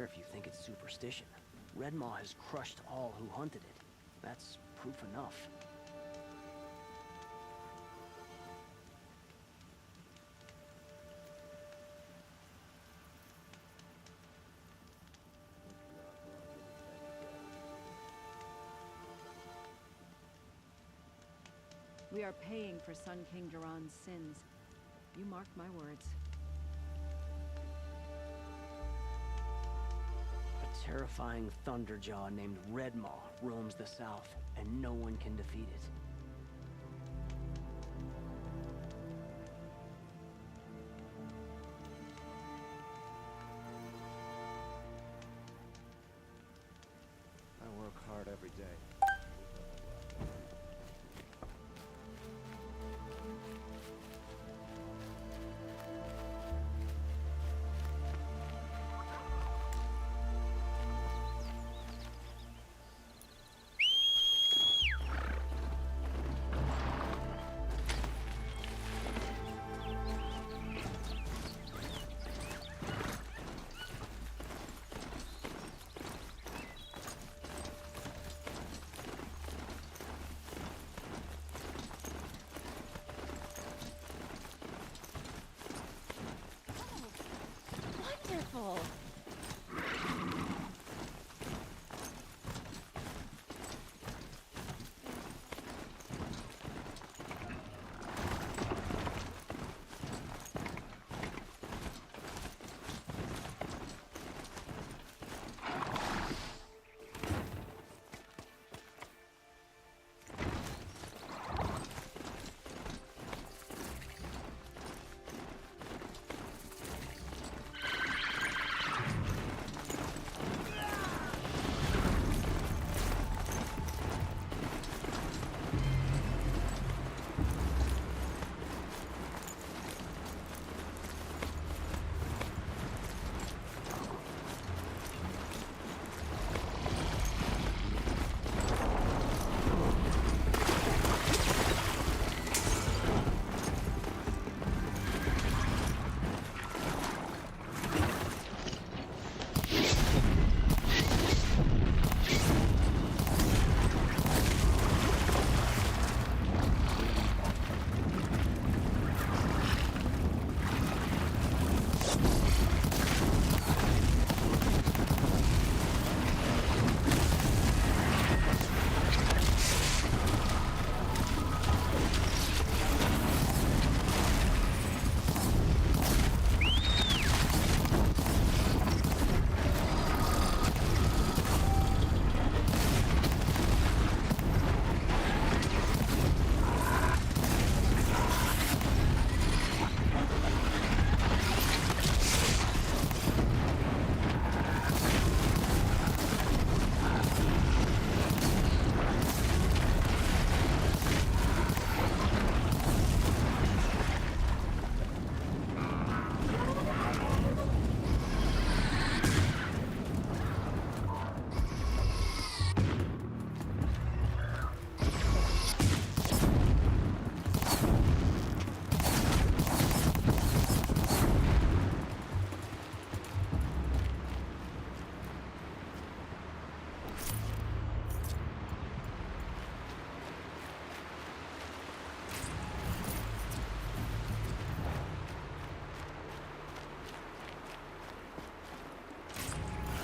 if you think it's superstition. Redmaw has crushed all who hunted it. That's proof enough. We are paying for Sun King Duran's sins. You mark my words. A terrifying Thunderjaw named Redmaw roams the south, and no one can defeat it. I work hard every day. Wonderful!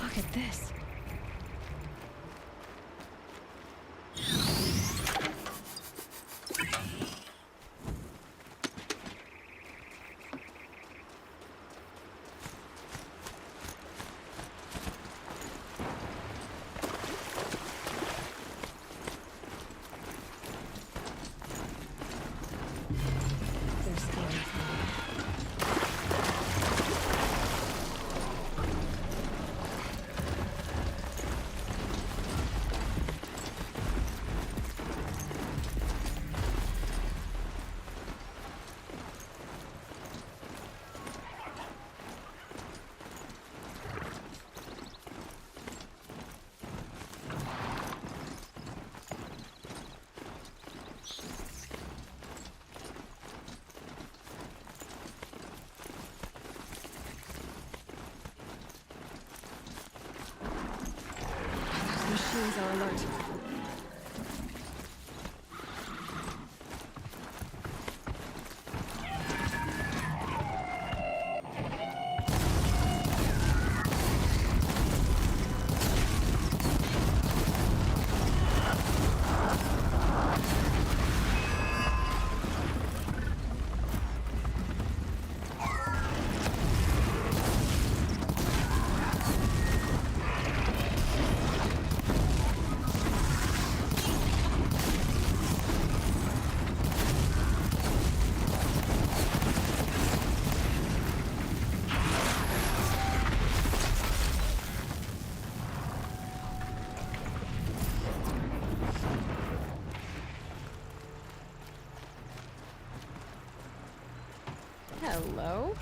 Look at this. They're scary. machines are alert. Hello?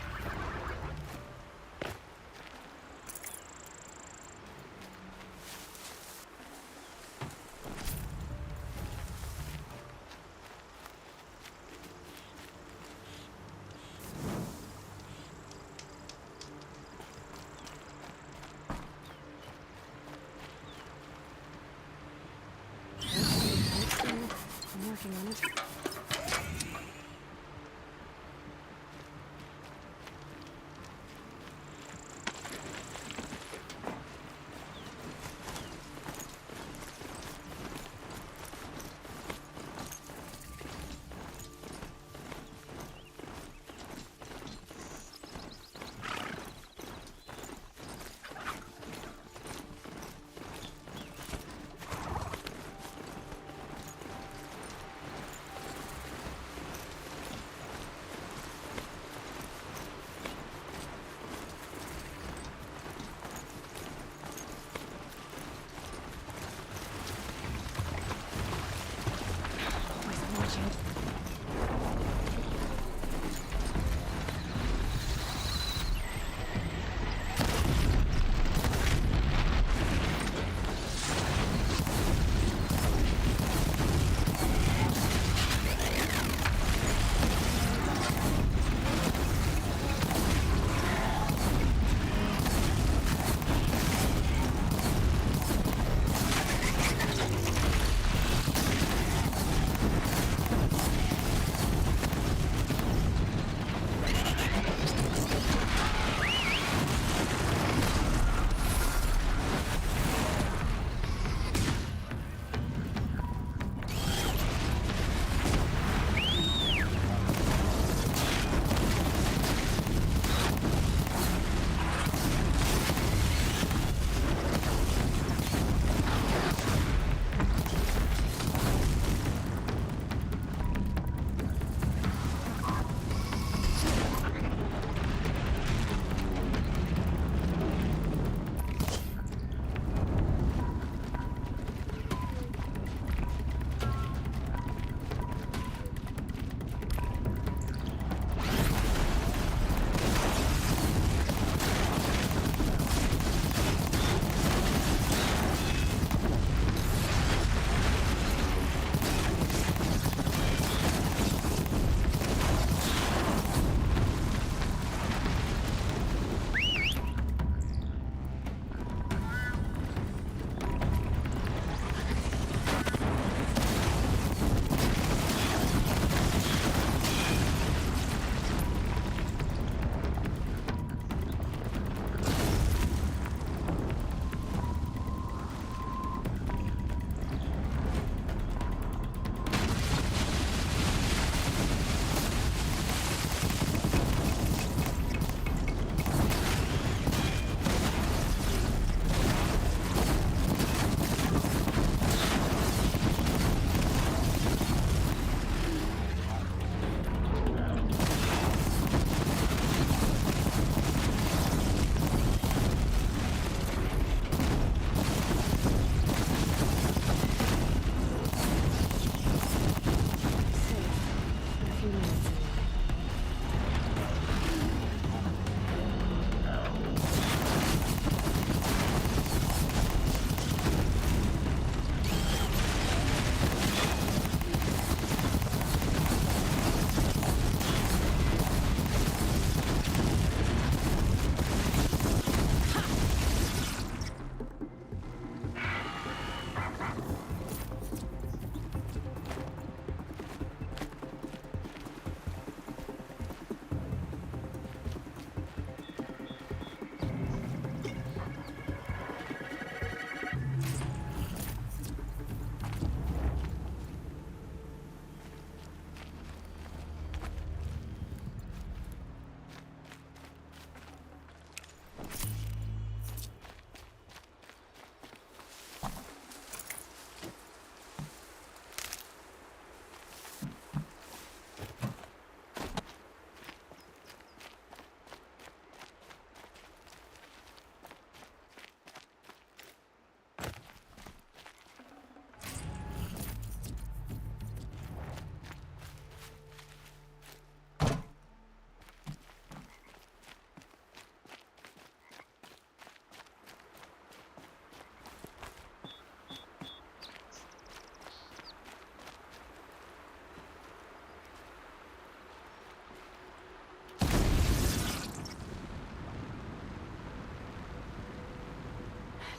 I'm working on it.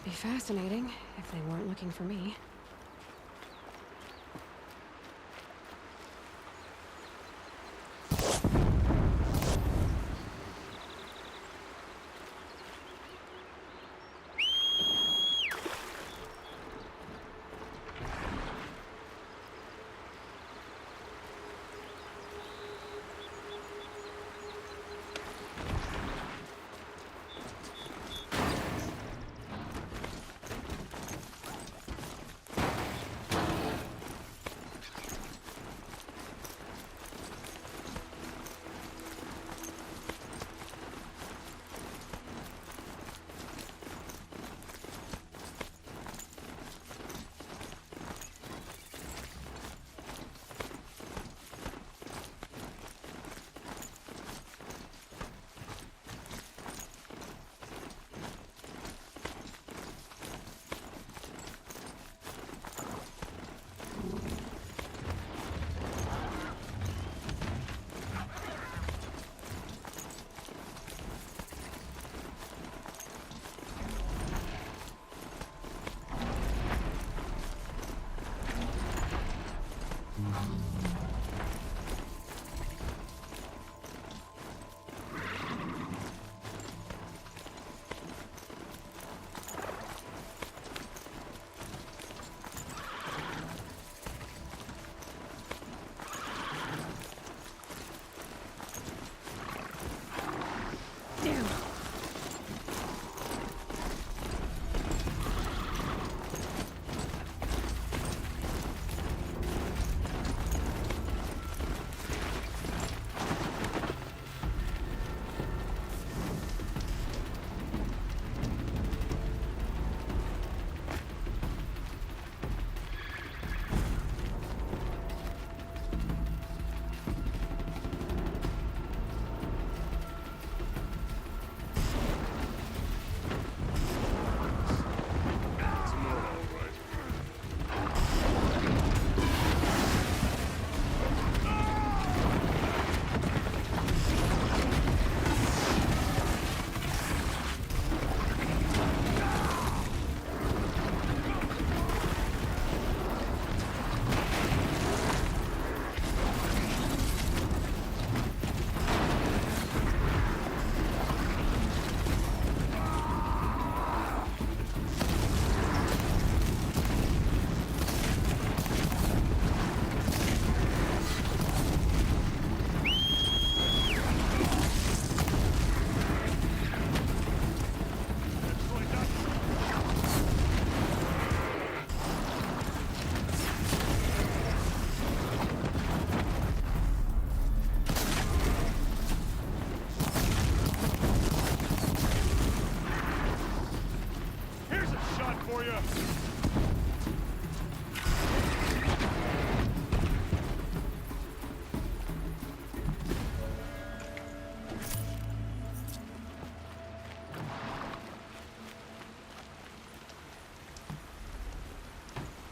Be fascinating if they weren't looking for me.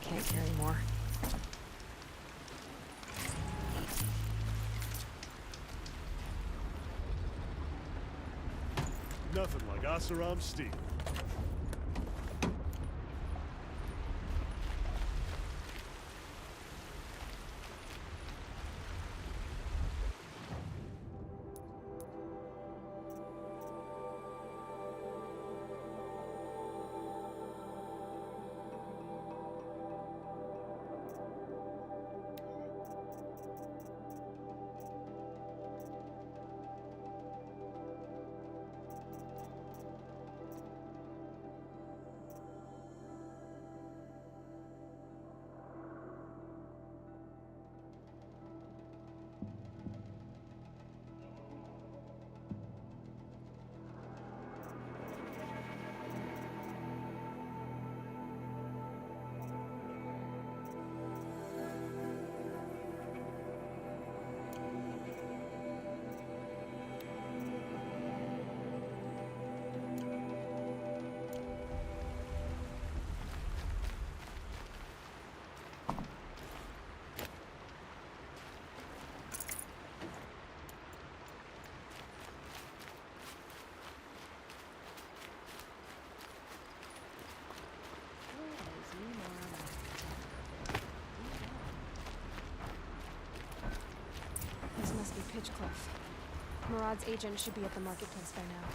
Can't carry more. Nothing like Oseram steel. must be Pitchcliff. Murad's agent should be at the marketplace by now.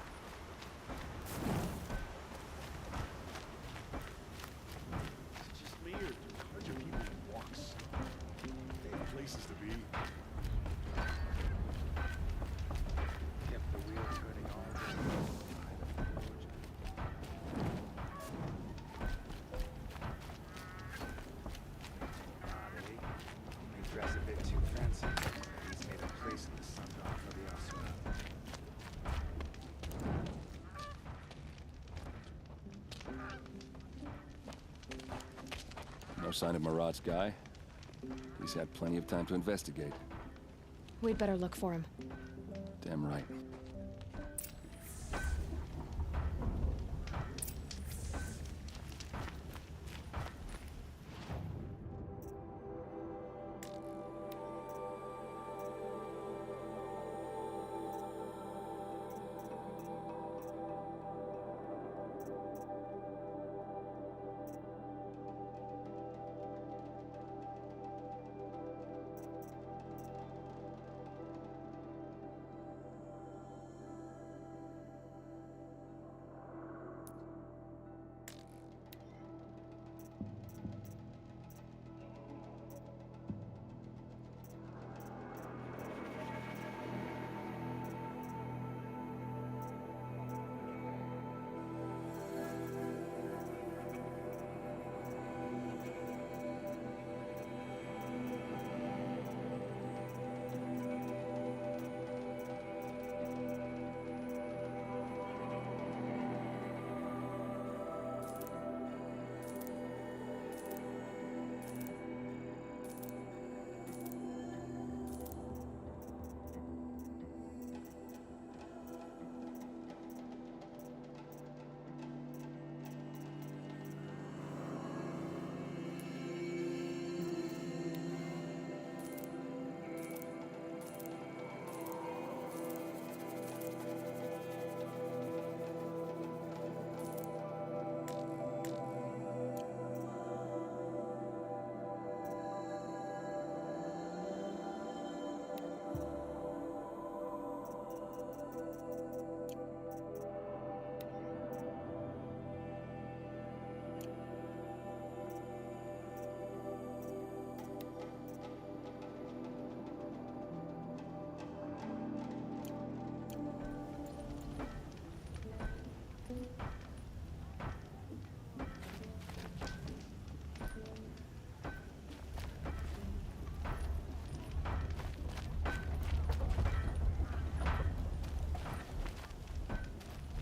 Is it just me, or do a bunch of people in walks? They have places to be. Kept the wheel turning all day. They dress a bit too fancy. He's made a place in the sundown for the Asura. No sign of Murad's guy? He's had plenty of time to investigate. We'd better look for him. Damn right.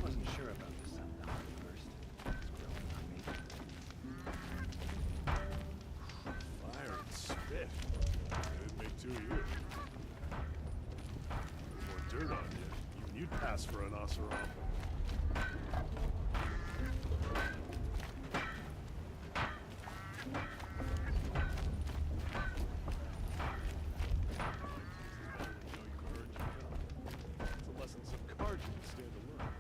Wasn't sure about the sundown at first. It's growing on me. Fire and spit. I didn't make two of you. More dirt on you. Even you'd pass for an Oseram. It's a lesson some cards you can stand to learn.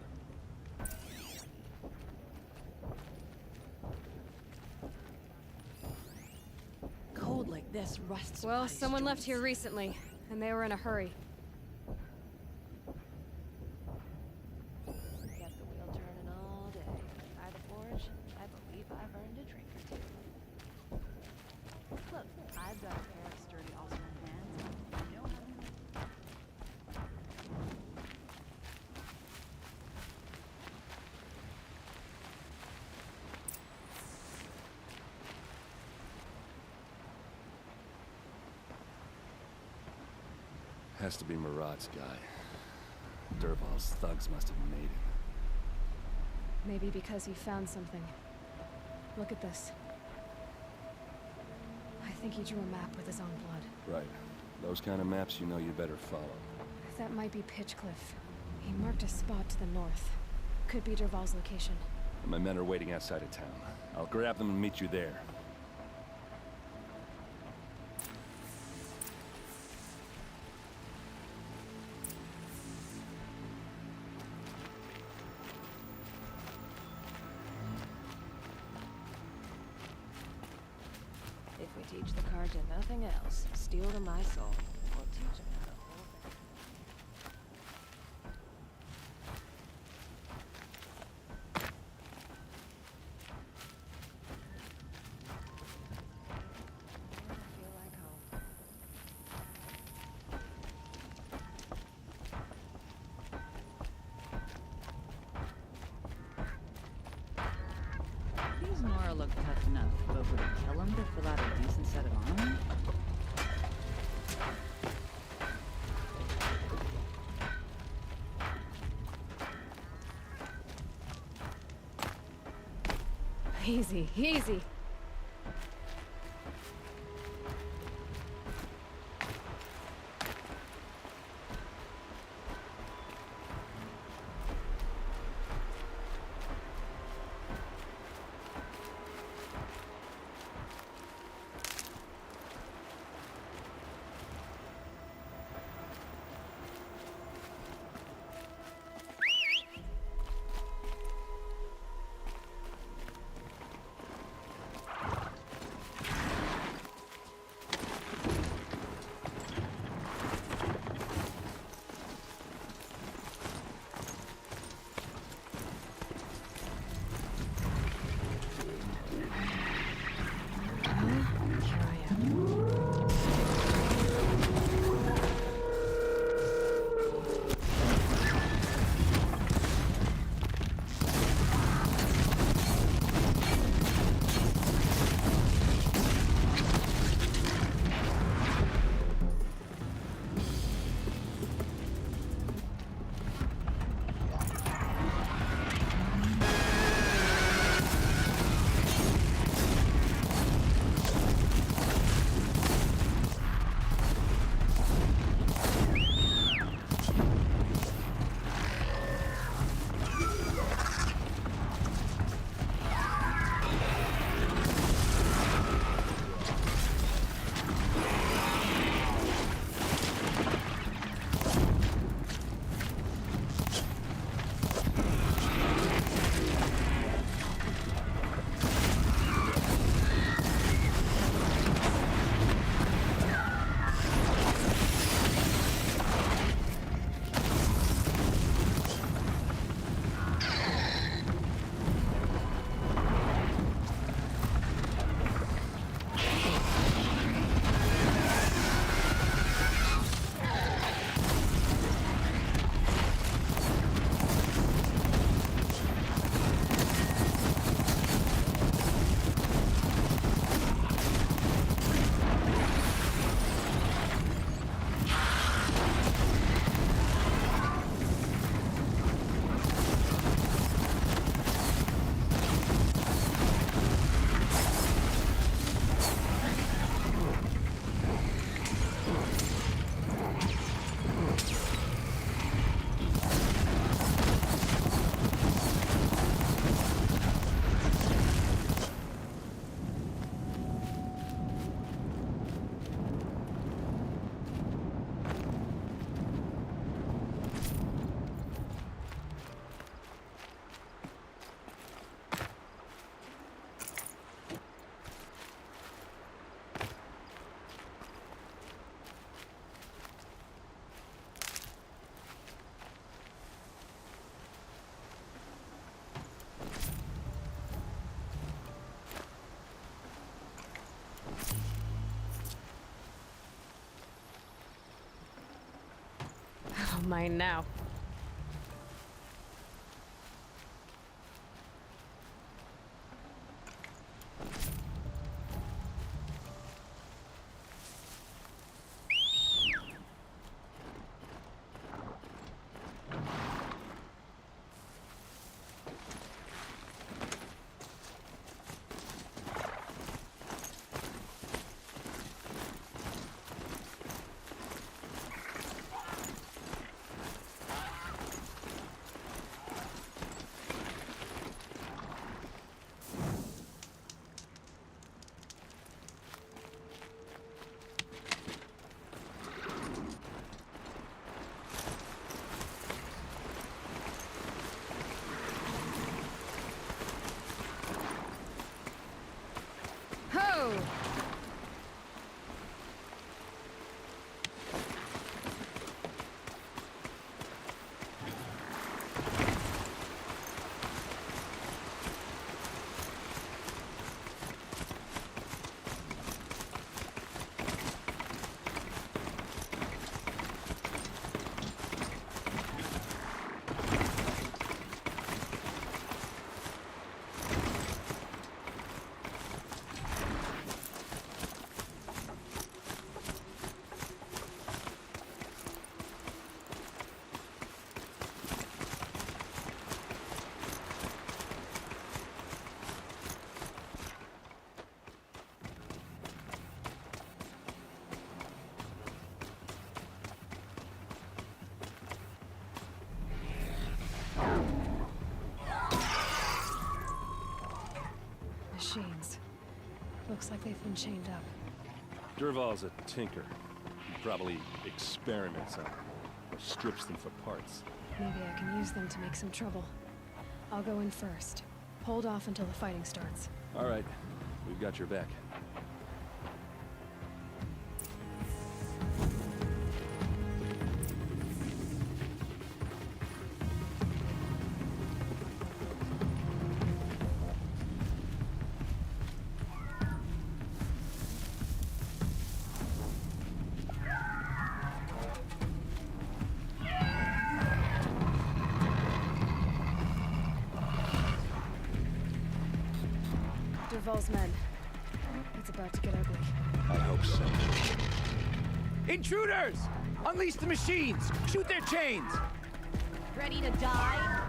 Cold like this rusts. Well, body's someone left joints. here recently, and they were in a hurry. Kept the wheel turning all day. By the forge, I believe I've earned a drink or two. Look, I've got a pair of sturdy Ulceran hands. You know how to. Has to be Murad's guy. Dervahl's thugs must have made him. Maybe because he found something. Look at this. I think he drew a map with his own blood. Right. Those kind of maps you know you better follow. That might be Pitchcliff. He marked a spot to the north. Could be Dervahl's location. My men are waiting outside of town. I'll grab them and meet you there. If we teach the card to nothing else, steal to my soul, we'll teach them how to hold back. Caleb would kill him to fill out a decent set of armor? Easy, easy. Here I am. Mine now. Looks like they've been chained up. Dervahl's a tinker. He probably experiments on them, or strips them for parts. Maybe I can use them to make some trouble. I'll go in first. Hold off until the fighting starts. All right, we've got your back. Dervahl's men. It's about to get ugly. I hope so. Intruders! Unleash the machines! Shoot their chains! Ready to die?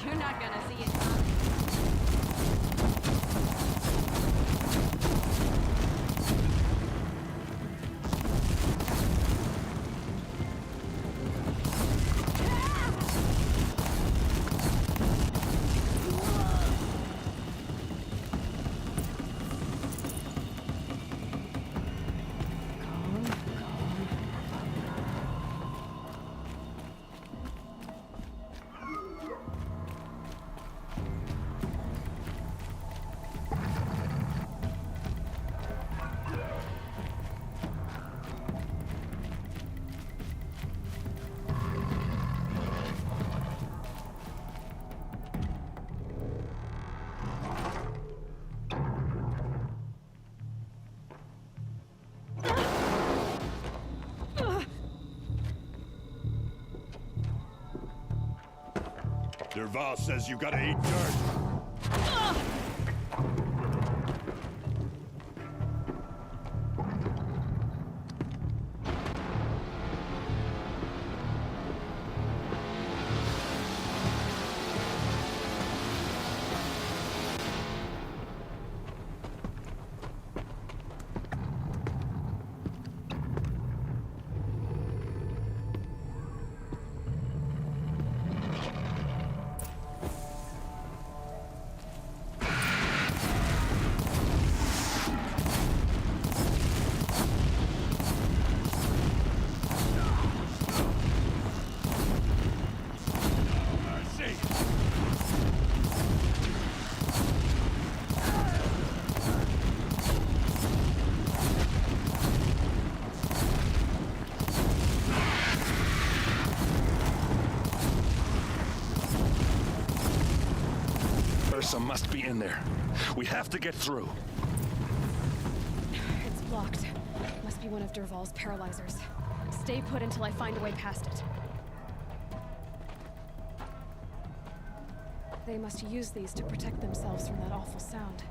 You're not gonna see it coming. Dervahl says you gotta eat dirt. Ursa must be in there. We have to get through. It's blocked. Must be one of Dervahl's paralyzers. Stay put until I find a way past it. They must use these to protect themselves from that awful sound.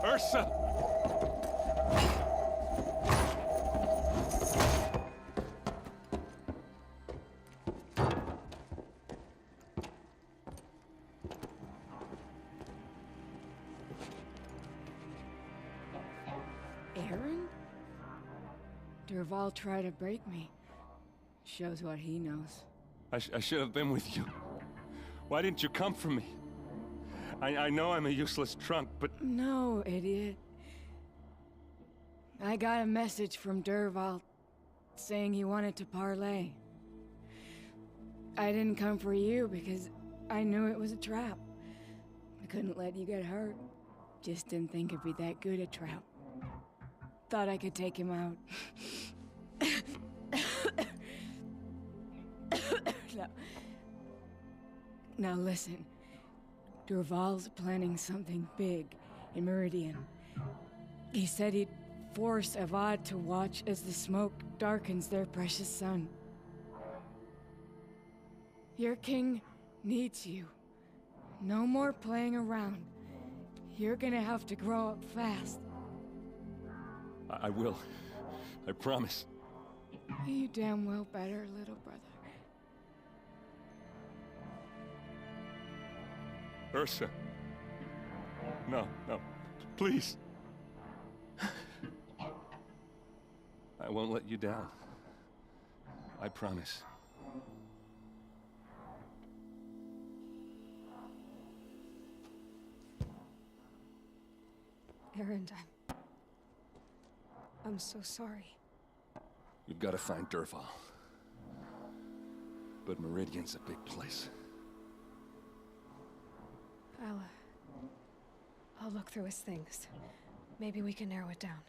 Ursa! Aaron? Dervahl tried to break me. Shows what he knows. I should have been with you. Why didn't you come for me? I know I'm a useless trunk, but... No, idiot. I got a message from Dervahl saying he wanted to parlay. I didn't come for you because I knew it was a trap. I couldn't let you get hurt. Just didn't think it'd be that good a trap. Thought I could take him out. Now listen. Dervahl's planning something big in Meridian. He said he'd force Avad to watch as the smoke darkens their precious sun. Your king needs you. No more playing around. You're gonna have to grow up fast. I will. I promise. You damn well better, little brother. Ursa. No, no. Please. I won't let you down. I promise. Erend, I'm so sorry. We've got to find Dervahl. But Meridian's a big place. I'll look through his things. Maybe we can narrow it down.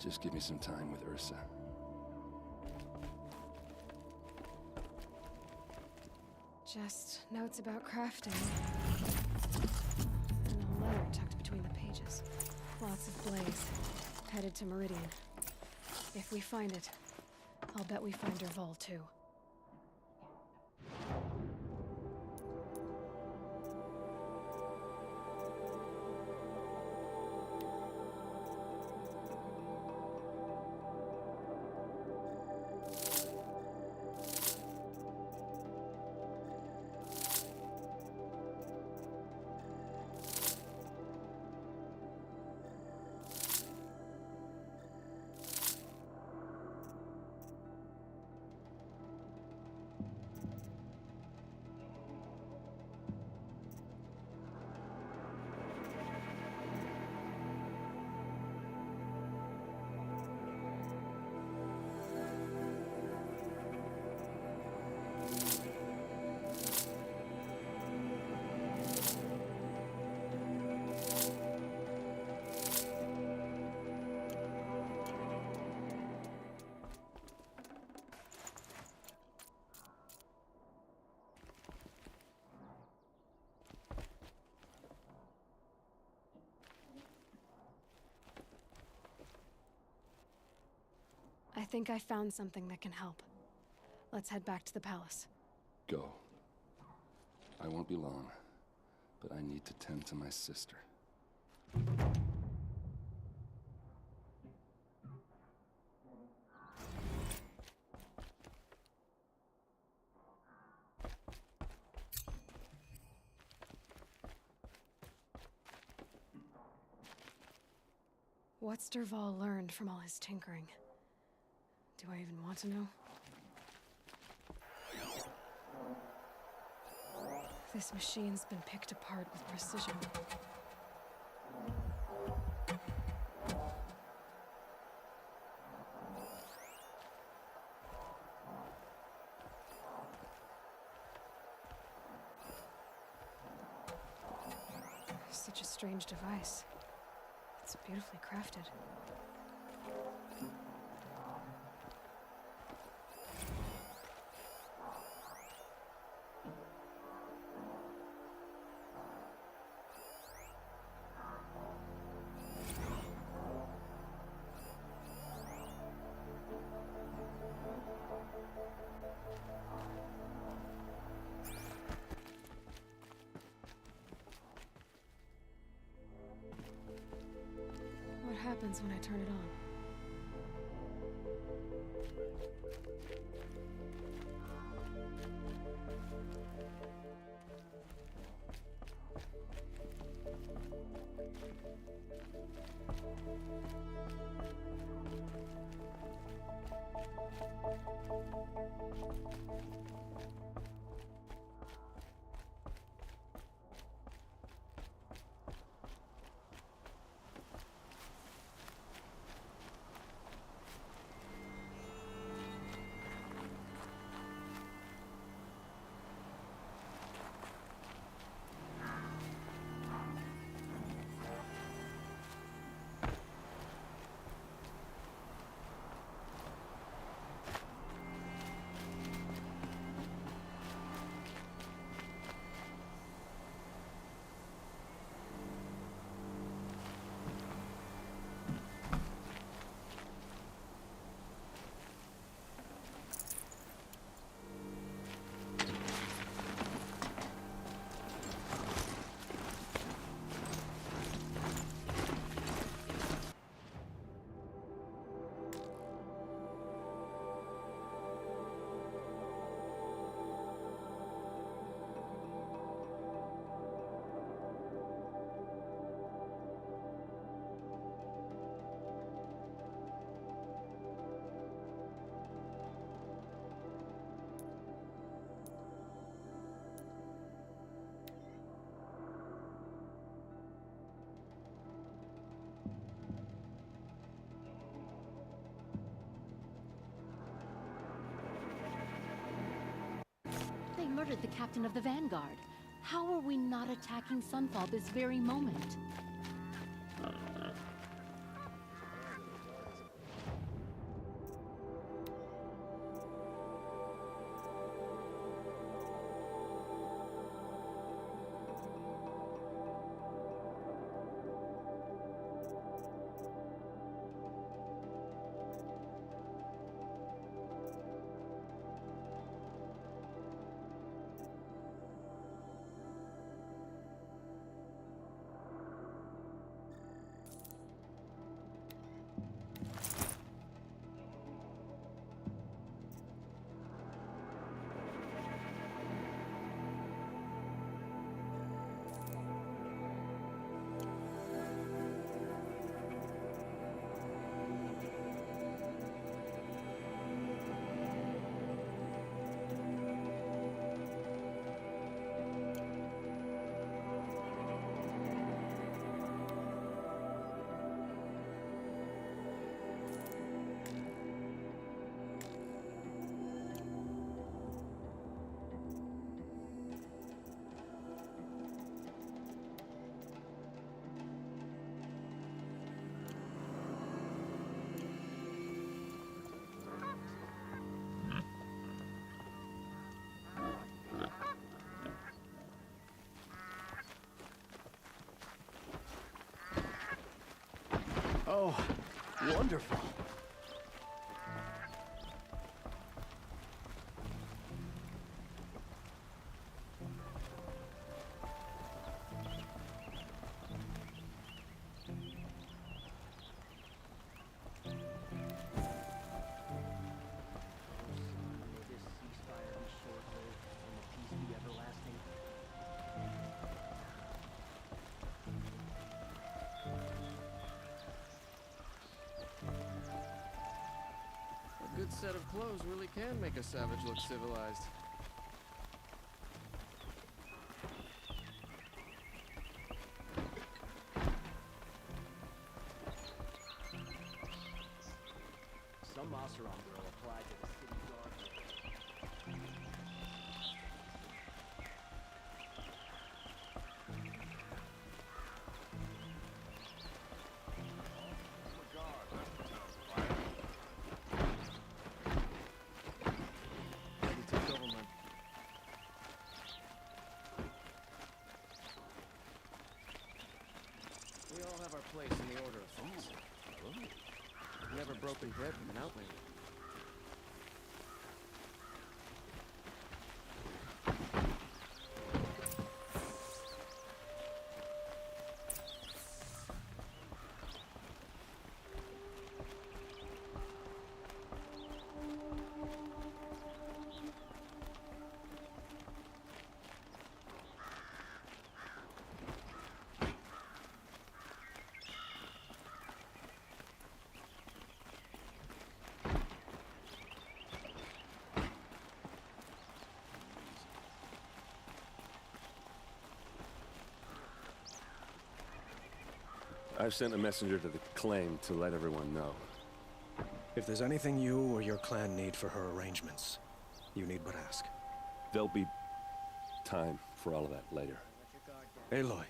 Just give me some time with Ursa. Just notes about crafting. And a letter tucked between the pages. Lots of blaze. Headed to Meridian. If we find it, I'll bet we find Dervahl too. I think I found something that can help. Let's head back to the palace. Go. I won't be long, but I need to tend to my sister. What's Dervahl learned from all his tinkering? Do I even want to know? This machine's been picked apart with precision. Such a strange device. It's beautifully crafted. What happens when I turn it on? They murdered the captain of the Vanguard. How are we not attacking Sunfall this very moment? Oh, wonderful. May this ceasefire be short-lived and the peace be everlasting. A good set of clothes really can make a savage look civilized. Some Oseram girl applied to the city guard. Ready to take over, man. We all have our place in the order of things. Never broken bread from an outlander. I've sent a messenger to the claim to let everyone know. If there's anything you or your clan need for her arrangements, you need but ask. There'll be time for all of that later. Aloy.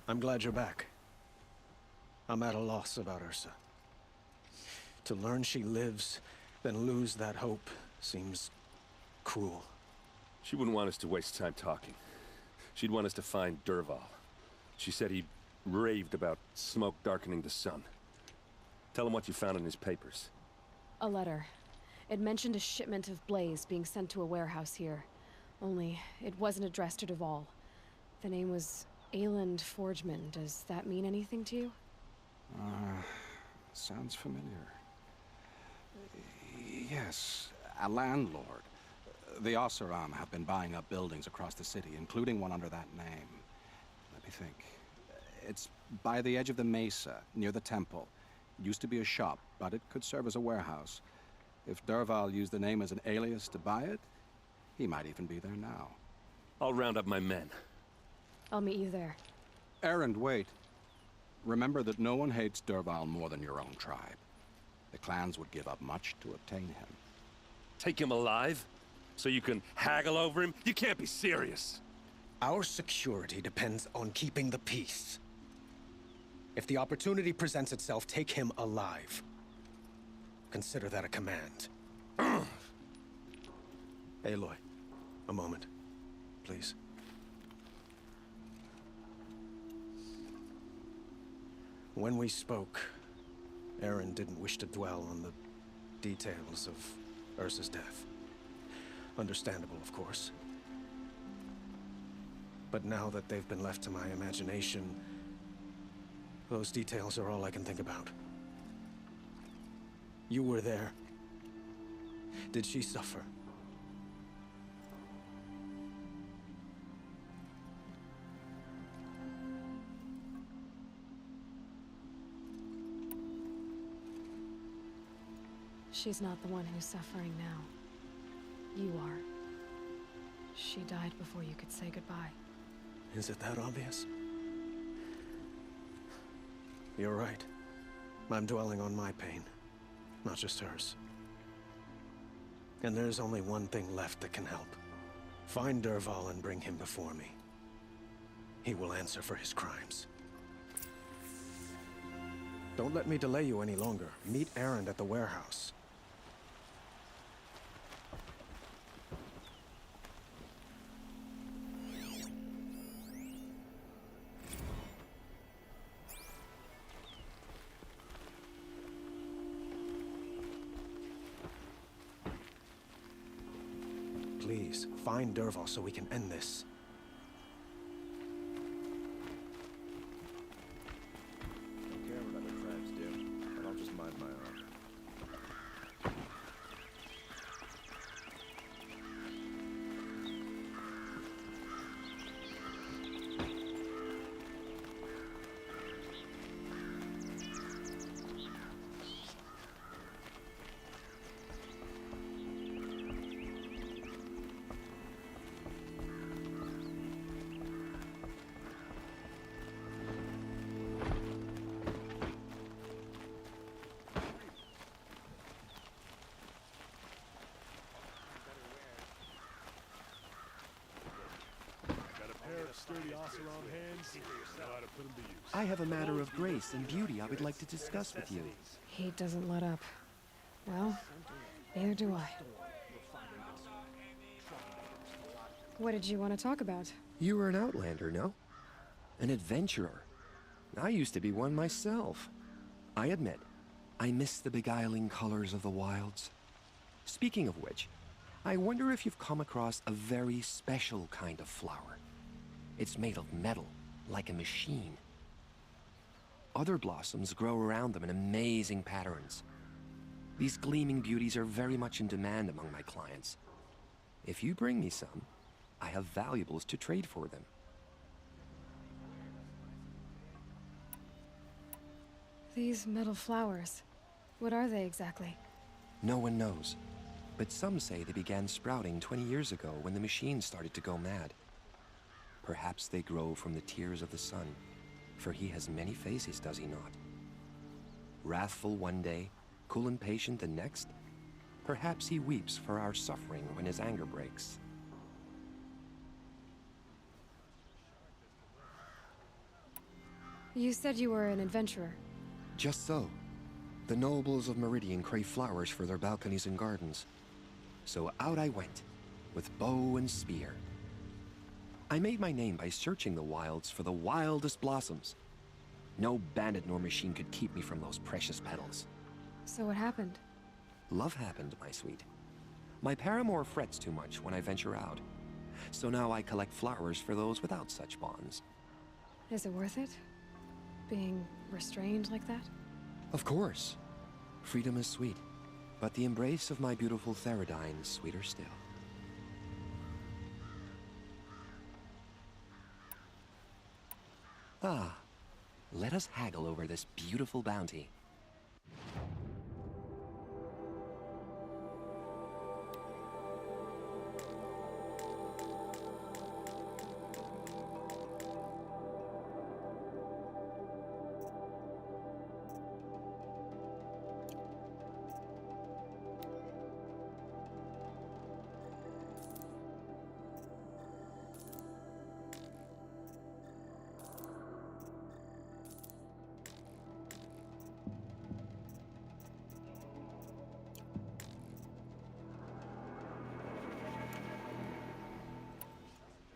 I'm glad you're back. I'm at a loss about Ursa. To learn she lives, then lose that hope seems cruel. She wouldn't want us to waste time talking. She'd want us to find Dervahl. She said he raved about smoke darkening the sun. Tell him what you found in his papers. A letter. It mentioned a shipment of blaze being sent to a warehouse here. Only, it wasn't addressed to Dervahl. The name was Ayland Forgeman. Does that mean anything to you? Sounds familiar. Yes, a landlord. The Oseram have been buying up buildings across the city, including one under that name. Let me think. It's by the edge of the mesa, near the temple. It used to be a shop, but it could serve as a warehouse. If Dervahl used the name as an alias to buy it, he might even be there now. I'll round up my men. I'll meet you there. Erend, wait. Remember that no one hates Dervahl more than your own tribe. The clans would give up much to obtain him. Take him alive? So you can haggle over him? You can't be serious. Our security depends on keeping the peace. If the opportunity presents itself, take him alive. Consider that a command. Aloy, a moment, please. When we spoke, Erend didn't wish to dwell on the details of Ursa's death. Understandable, of course. But now that they've been left to my imagination, those details are all I can think about. You were there. Did she suffer? She's not the one who's suffering now. You are. She died before you could say goodbye. Is it that obvious? You're right. I'm dwelling on my pain, not just hers. And there's only one thing left that can help. Find Dervahl and bring him before me. He will answer for his crimes. Don't let me delay you any longer. Meet Erend at the warehouse. please, find Dervahl so we can end this. Don't care what other tribes do, but I'll just mind my own. Sturdy Oseram hands, know how to put them to use. I have a matter of grace and beauty I would like to discuss with you. He doesn't let up. Well, neither do I. What did you want to talk about? You were an outlander, no? An adventurer. I used to be one myself. I admit, I miss the beguiling colors of the wilds. Speaking of which, I wonder if you've come across a very special kind of flower. It's made of metal, like a machine. Other blossoms grow around them in amazing patterns. These gleaming beauties are very much in demand among my clients. If you bring me some, I have valuables to trade for them. These metal flowers. What are they exactly? No one knows, but some say they began sprouting 20 years ago when the machine started to go mad. Perhaps they grow from the tears of the sun, for he has many faces, does he not? Wrathful one day, cool and patient the next. Perhaps he weeps for our suffering when his anger breaks. You said you were an adventurer. Just so. The nobles of Meridian crave flowers for their balconies and gardens. So out I went, with bow and spear. I made my name by searching the wilds for the wildest blossoms. No bandit nor machine could keep me from those precious petals. So what happened? Love happened, my sweet. My paramour frets too much when I venture out. So now I collect flowers for those without such bonds. Is it worth it? Being restrained like that? Of course. Freedom is sweet, but the embrace of my beautiful Theradine is sweeter still. Ah, let us haggle over this beautiful bounty.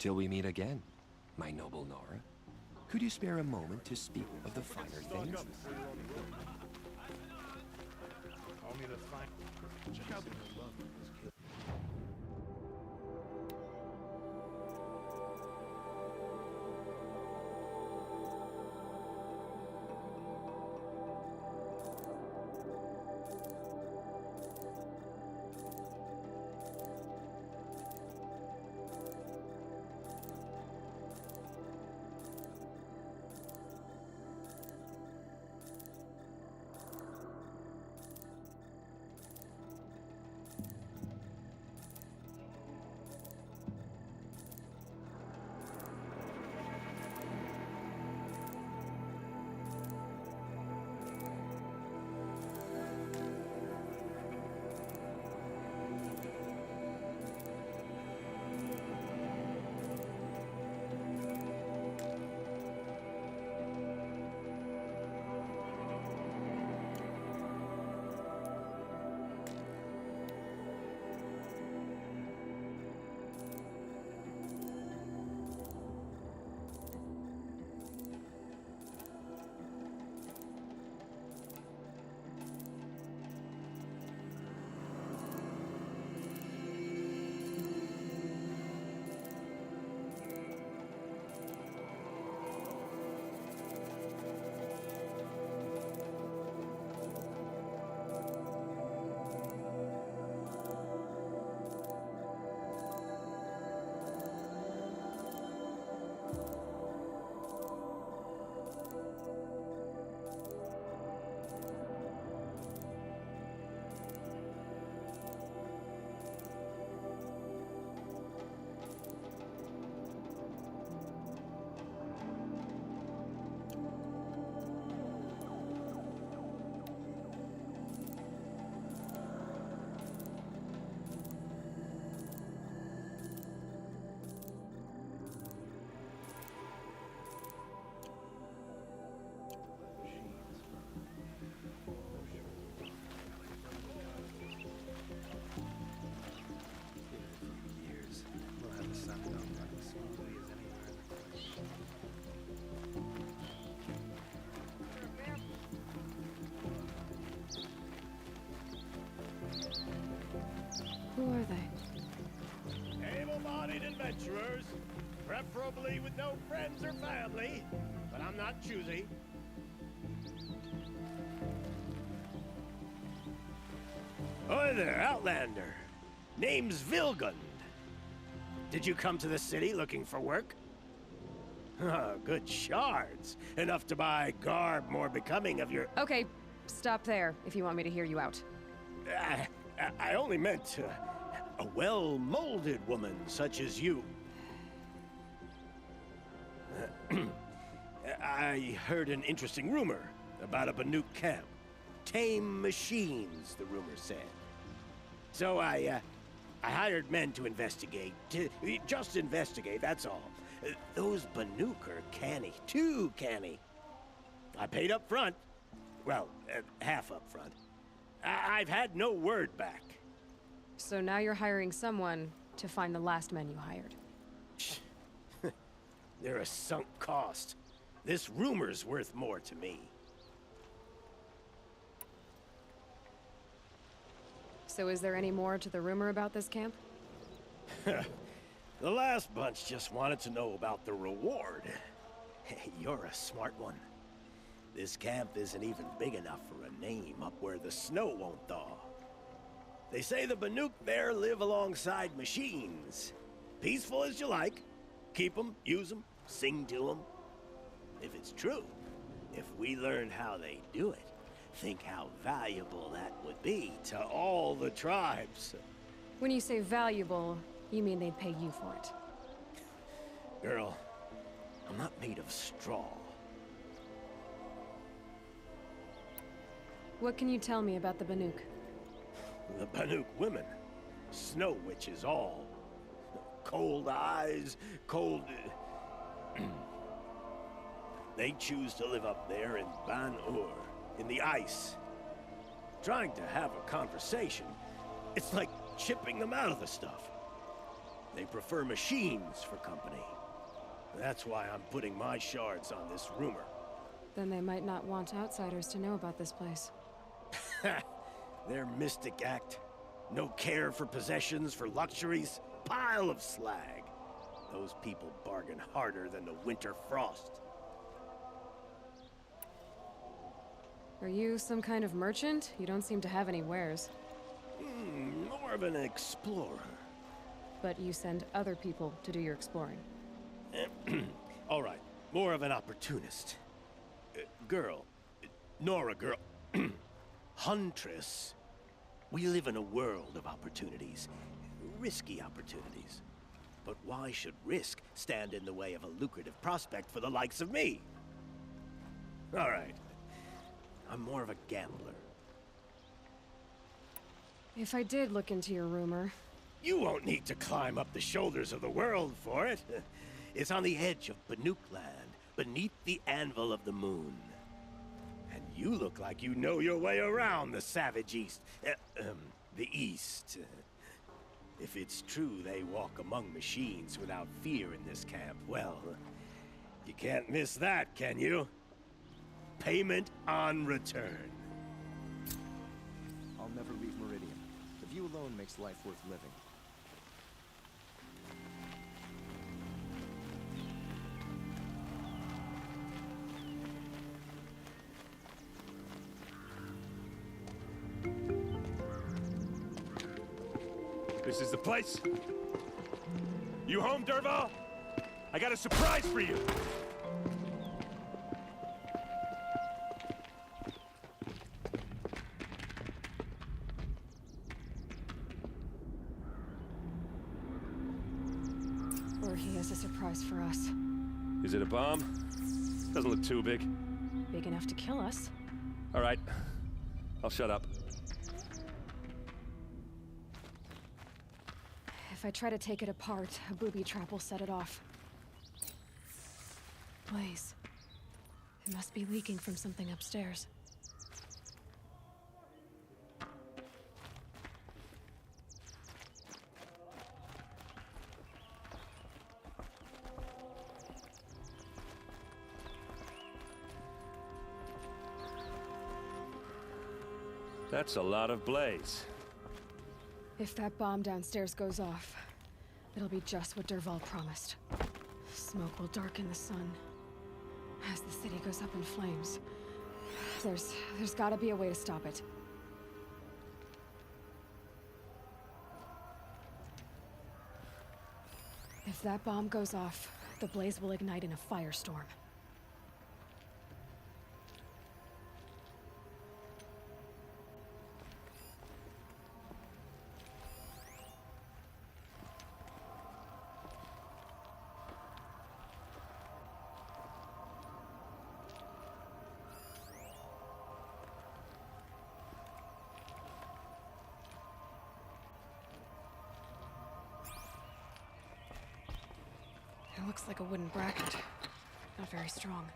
Till we meet again, my noble Nora. Could you spare a moment to speak of the finer things? Call me the fine. Check out the love. Who are they? Able-bodied adventurers, preferably with no friends or family, but I'm not choosy. Hi there, Outlander. Name's Vilgund. Did you come to the city looking for work? Ah, good shards. Enough to buy garb more becoming of your... Okay, stop there if you want me to hear you out. I only meant a well-molded woman such as you. I heard an interesting rumor about a Banuk camp. Tame machines, the rumor said. So I hired men to investigate. Just investigate, that's all. Those Banuk are canny, too canny. I paid up front. Well, half up front. I've had no word back. So now you're hiring someone to find the last men you hired. They're a sunk cost. This rumor's worth more to me. So is there any more to the rumor about this camp? The last bunch just wanted to know about the reward. You're a smart one. This camp isn't even big enough for a name up where the snow won't thaw. They say the Banuk there live alongside machines. Peaceful as you like. Keep them, use them, sing to them. If it's true, if we learn how they do it, think how valuable that would be to all the tribes. When you say valuable, you mean they'd pay you for it. Girl, I'm not made of straw. What can you tell me about the Banuk? The Banuk women. Snow witches all. Cold eyes, cold... They choose to live up there in Ban-Ur, in the ice. Trying to have a conversation, it's like chipping them out of the stuff. They prefer machines for company. That's why I'm putting my shards on this rumor. Then they might not want outsiders to know about this place. Their mystic act. No care for possessions, for luxuries. Pile of slag. Those people bargain harder than the winter frost. Are you some kind of merchant? You don't seem to have any wares. More of an explorer. But you send other people to do your exploring. All right, more of an opportunist. Girl. Nora girl. Huntress. We live in a world of opportunities. Risky opportunities. But why should risk stand in the way of a lucrative prospect for the likes of me? All right. I'm more of a gambler. If I did look into your rumor... You won't need to climb up the shoulders of the world for it. It's on the edge of Banuk land, beneath the anvil of the moon. And you look like you know your way around the savage east. The east. If it's true they walk among machines without fear in this camp, well, you can't miss that, can you? Payment on return. I'll never leave Meridian. The view alone makes life worth living. This is the place? You home, Dervahl? I got a surprise for you! Or he has a surprise for us. Is it a bomb? Doesn't look too big. Big enough to kill us. All right. I'll shut up. If I try to take it apart, a booby trap will set it off. Blaze. It must be leaking from something upstairs. That's a lot of blaze. If that bomb downstairs goes off, it'll be just what Dervahl promised. Smoke will darken the sun as the city goes up in flames. There's gotta be a way to stop it. If that bomb goes off, the blaze will ignite in a firestorm. It looks like a wooden bracket. Not very strong.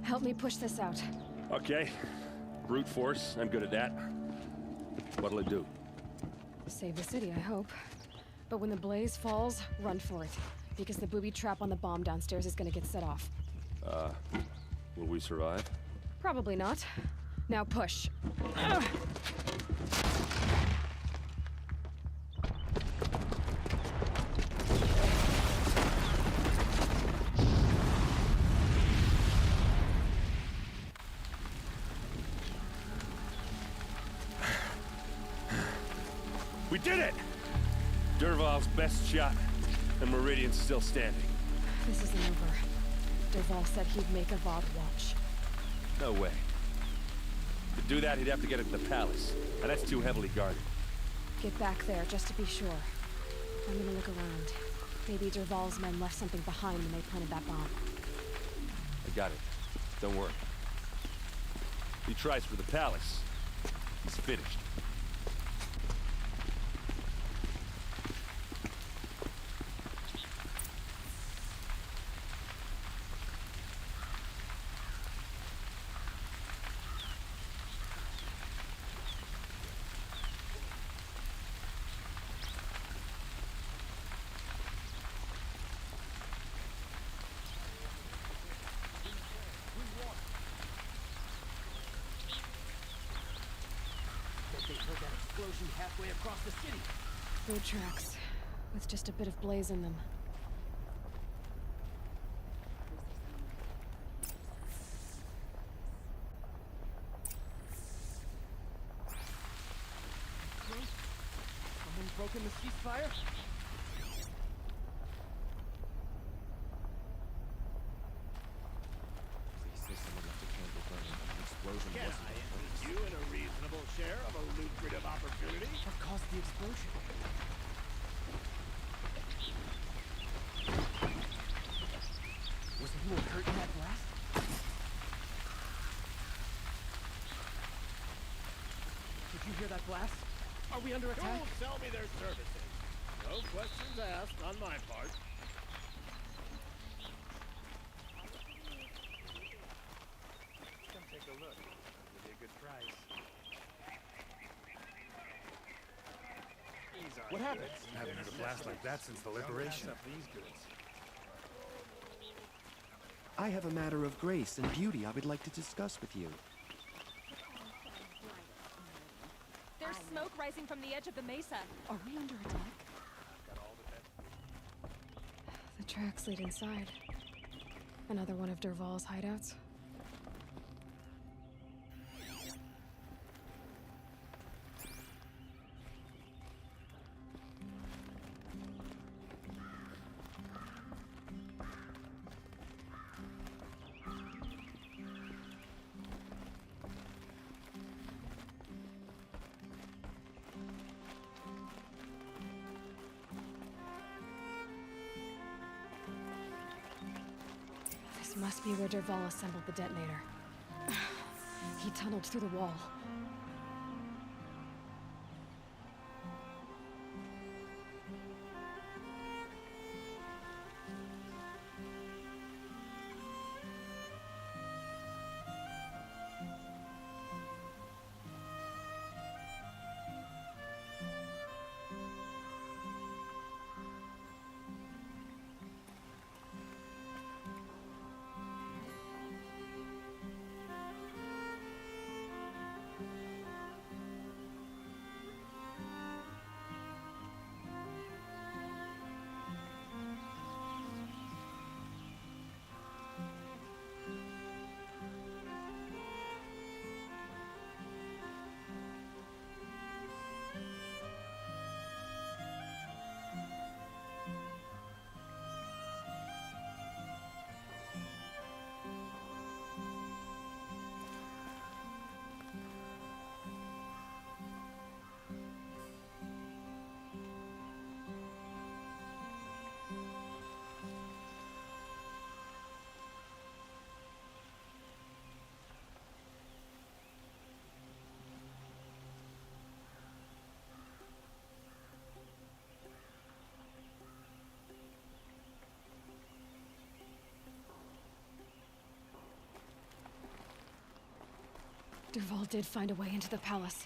Help me push this out. Okay. Brute force, I'm good at that. What'll it do? Save the city, I hope. But when the blaze falls, run for it. Because the booby trap on the bomb downstairs is gonna get set off. Will we survive? Probably not. Now push. We did it! Dervahl's best shot, and Meridian's still standing. This isn't over. Dervahl said he'd make Avad watch. No way. To do that, he'd have to get into the palace, and that's too heavily guarded. Get back there, just to be sure. I'm gonna look around. Maybe Dervahl's men left something behind when they planted that bomb. I got it. Don't worry. He tries for the palace. He's finished. Explosion halfway across the city. Road tracks, with just a bit of blaze in them. Someone broken the ceasefire? Please say someone left a candle burning and the explosion Can wasn't I on interest purpose. you in a reasonable share of a lucrative opportunity? What caused the explosion? Was anyone hurt in that blast? Did you hear that blast? Are we under attack? Don't sell me their services. No questions asked on my part. Come take a look. It'll be a good price. What happened? I haven't had a blast like that since the liberation. I have a matter of grace and beauty I would like to discuss with you. There's smoke rising from the edge of the mesa. Are we under attack? The tracks lead inside. Another one of Dervahl's hideouts. This must be where Dervahl assembled the detonator. He tunneled through the wall. Dervahl did find a way into the palace.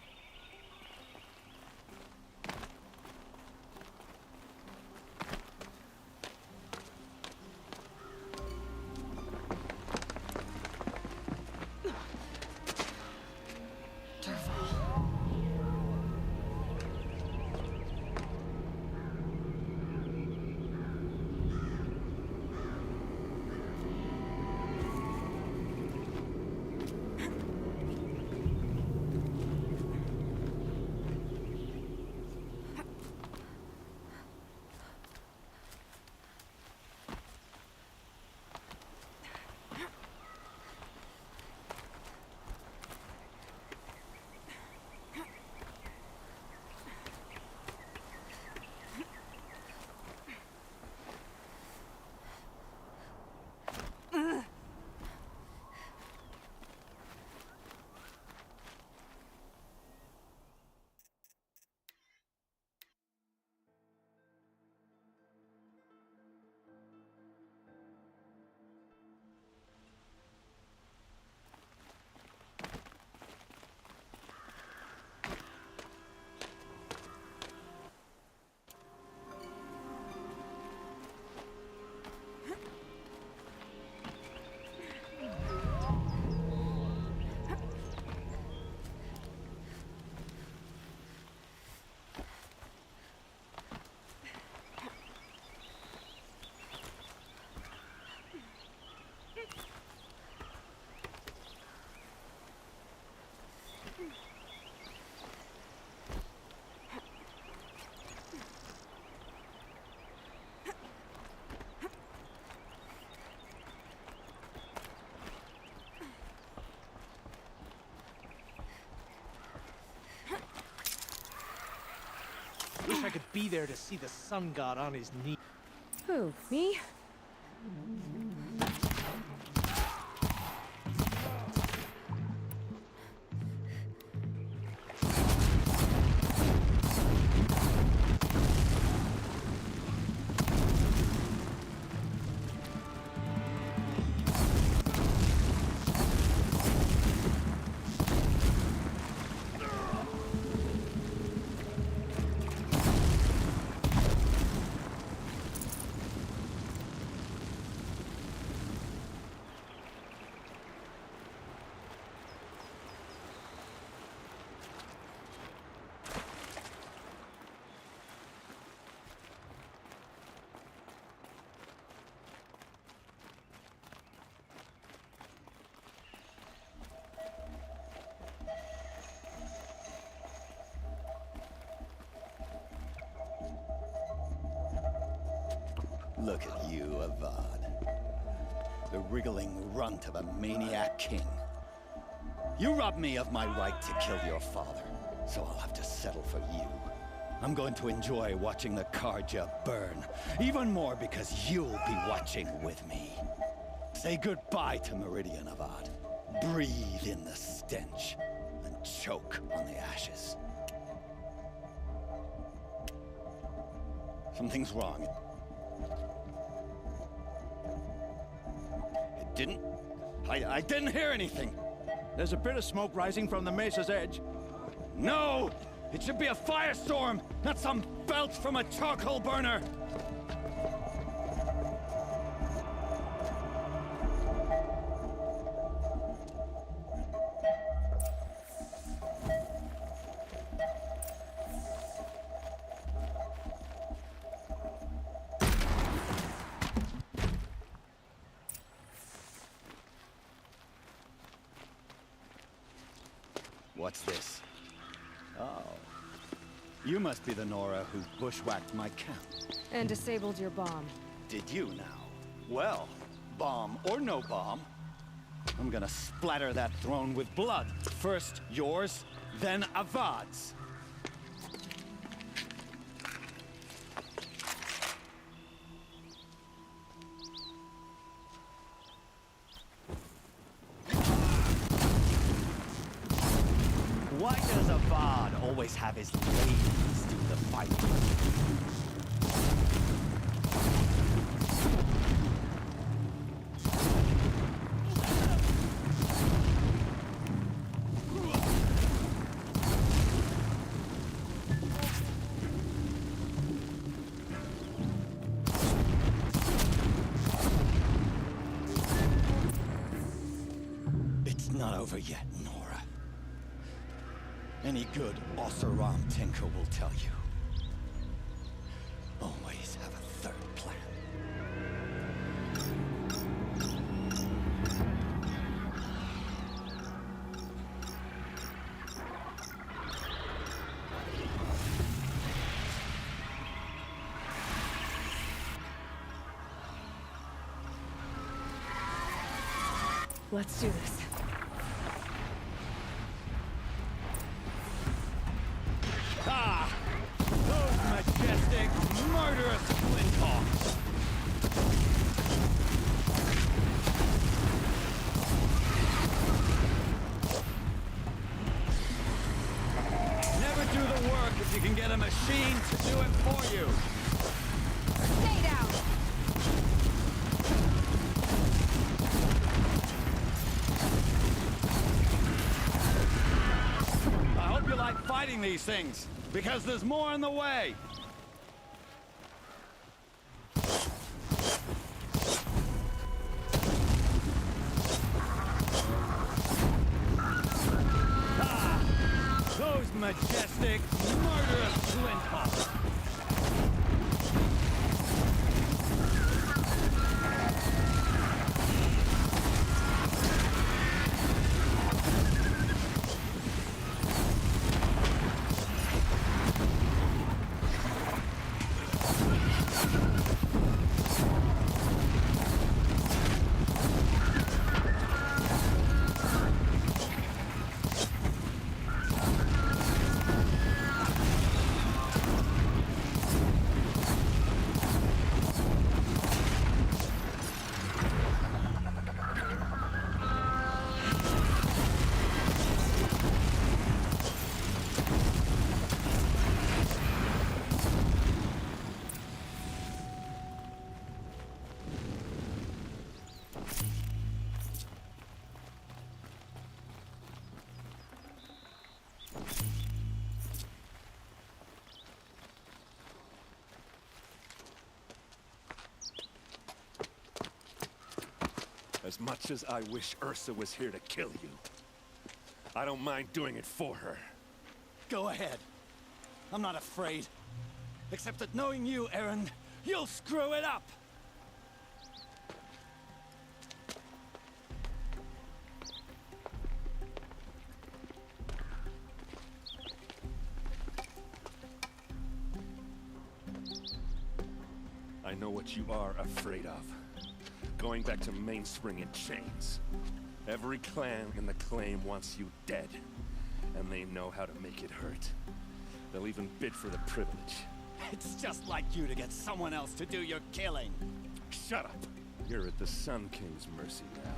Wish I could be there to see the sun god on his knee. Who, me? Look at you, Avad. The wriggling runt of a maniac king. You robbed me of my right to kill your father, so I'll have to settle for you. I'm going to enjoy watching the Carja burn, even more because you'll be watching with me. Say goodbye to Meridian, Avad. Breathe in the stench, and choke on the ashes. Something's wrong. I didn't hear anything. There's a bit of smoke rising from the mesa's edge. No! It should be a firestorm, not some belch from a charcoal burner! What's this? Oh. You must be the Nora who bushwhacked my camp. And disabled your bomb. Did you now? Well, bomb or no bomb, I'm gonna splatter that throne with blood. First yours, then Avad's. Why does Avad always have his ladies do the fighting? yet, Nora. Any good Oseram tinker will tell you. Always have a third plan. Let's do this. Ah! Those majestic, murderous flinthawks! Never do the work if you can get a machine to do it for you! Stay down! I hope you like fighting these things, because there's more in the way! Ah! Those majestic, murderous flinthawks! As much as I wish Ursa was here to kill you, I don't mind doing it for her. Go ahead. I'm not afraid. Except that knowing you, Aaron, you'll screw it up! I know what you are afraid of. Going back to Mainspring in chains. Every clan in the claim wants you dead. And they know how to make it hurt. They'll even bid for the privilege. It's just like you to get someone else to do your killing. Shut up! You're at the Sun King's mercy now.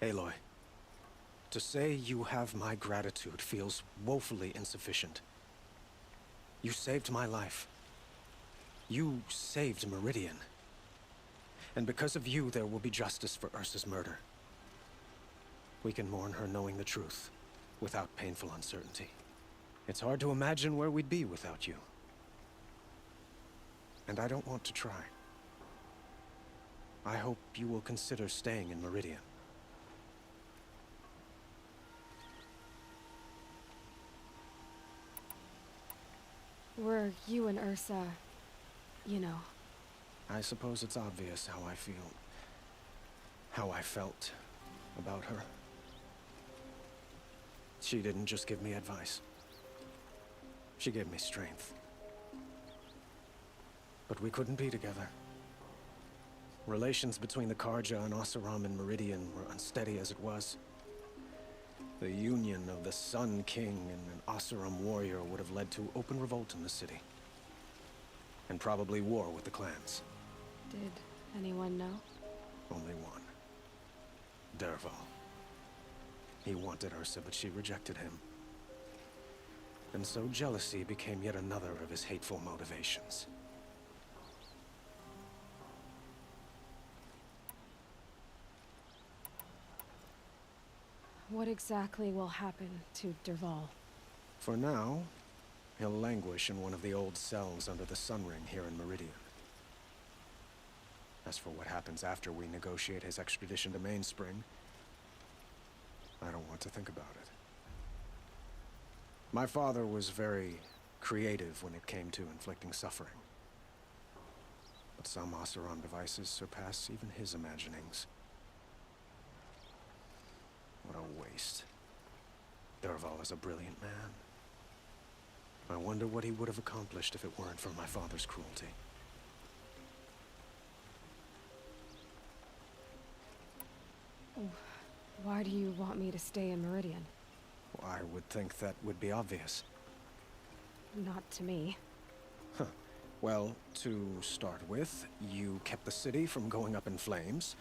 Aloy, to say you have my gratitude feels woefully insufficient. You saved my life. You saved Meridian. And because of you, there will be justice for Ursa's murder. We can mourn her knowing the truth, without painful uncertainty. It's hard to imagine where we'd be without you. And I don't want to try. I hope you will consider staying in Meridian. Were you and Ursa, you know. I suppose it's obvious how I feel. How I felt about her. She didn't just give me advice. She gave me strength. But we couldn't be together. Relations between the Carja and Oseram and Meridian were unsteady as it was. The union of the Sun King and an Oseram warrior would have led to open revolt in the city. And probably war with the clans. Did anyone know? Only one. Dervahl. He wanted Ursa, but she rejected him. And so jealousy became yet another of his hateful motivations. What exactly will happen to Dervahl? For now, he'll languish in one of the old cells under the Sun Ring here in Meridian. As for what happens after we negotiate his extradition to Mainspring, I don't want to think about it. My father was very creative when it came to inflicting suffering. But some Oseram devices surpass even his imaginings. What a waste. Dervahl is a brilliant man. I wonder what he would have accomplished if it weren't for my father's cruelty. Why do you want me to stay in Meridian? I would think that would be obvious. Not to me. Huh. Well, to start with, you kept the city from going up in flames.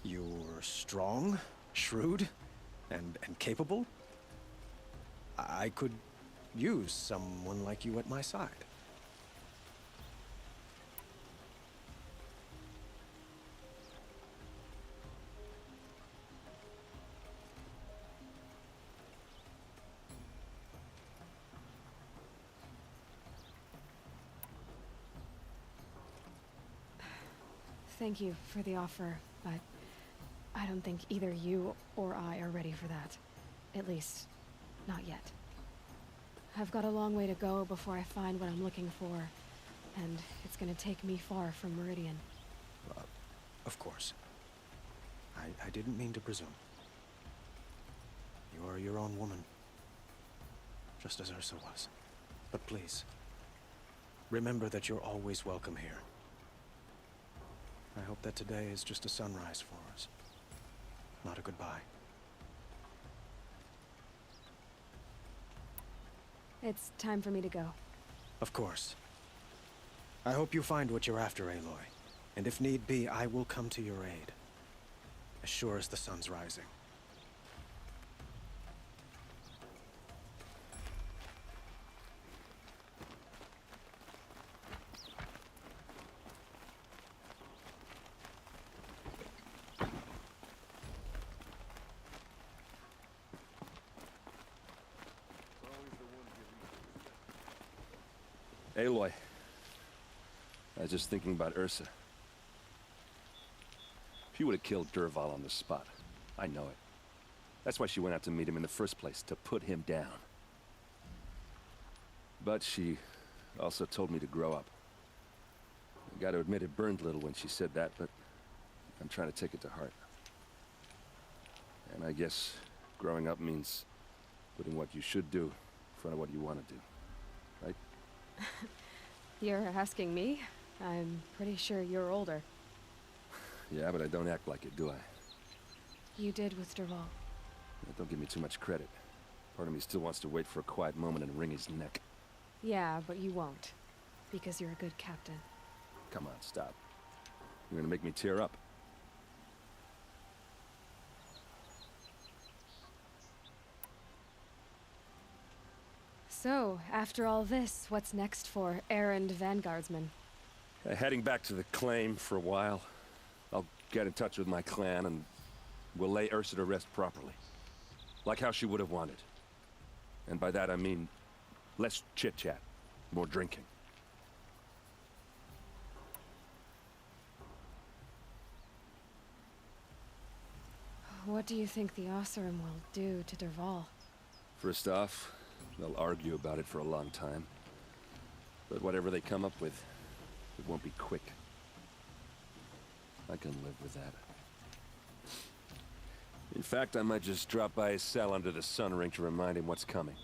You're strong, shrewd, and capable. I could use someone like you at my side. Thank you for the offer, but I don't think either you or I are ready for that. At least, not yet. I've got a long way to go before I find what I'm looking for, and it's gonna take me far from Meridian. Of course. I didn't mean to presume. You are your own woman, just as Ursa was. But please, remember that you're always welcome here. I hope that today is just a sunrise for us, not a goodbye. It's time for me to go. Of course. I hope you find what you're after, Aloy. And if need be, I will come to your aid. As sure as the sun's rising. Aloy, I was just thinking about Ursa. She would have killed Dervahl on the spot. I know it. That's why she went out to meet him in the first place, to put him down. But she also told me to grow up. I gotta admit it burned a little when she said that, but I'm trying to take it to heart. And I guess growing up means putting what you should do in front of what you want to do. Right? You're asking me? I'm pretty sure you're older. Yeah, but I don't act like it, do I? You did with Dervahl. Don't give me too much credit. Part of me still wants to wait for a quiet moment and wring his neck. Yeah, but you won't. Because you're a good captain. Come on, stop. You're gonna make me tear up. So, after all this, what's next for errand vanguardsman? Heading back to the claim for a while. I'll get in touch with my clan and we'll lay Ursa to rest properly. Like how she would have wanted. And by that I mean less chit-chat, more drinking. What do you think the Oseram will do to Dervahl? First off, they'll argue about it for a long time. But whatever they come up with, it won't be quick. I can live with that. In fact, I might just drop by his cell under the Sun Ring to remind him what's coming.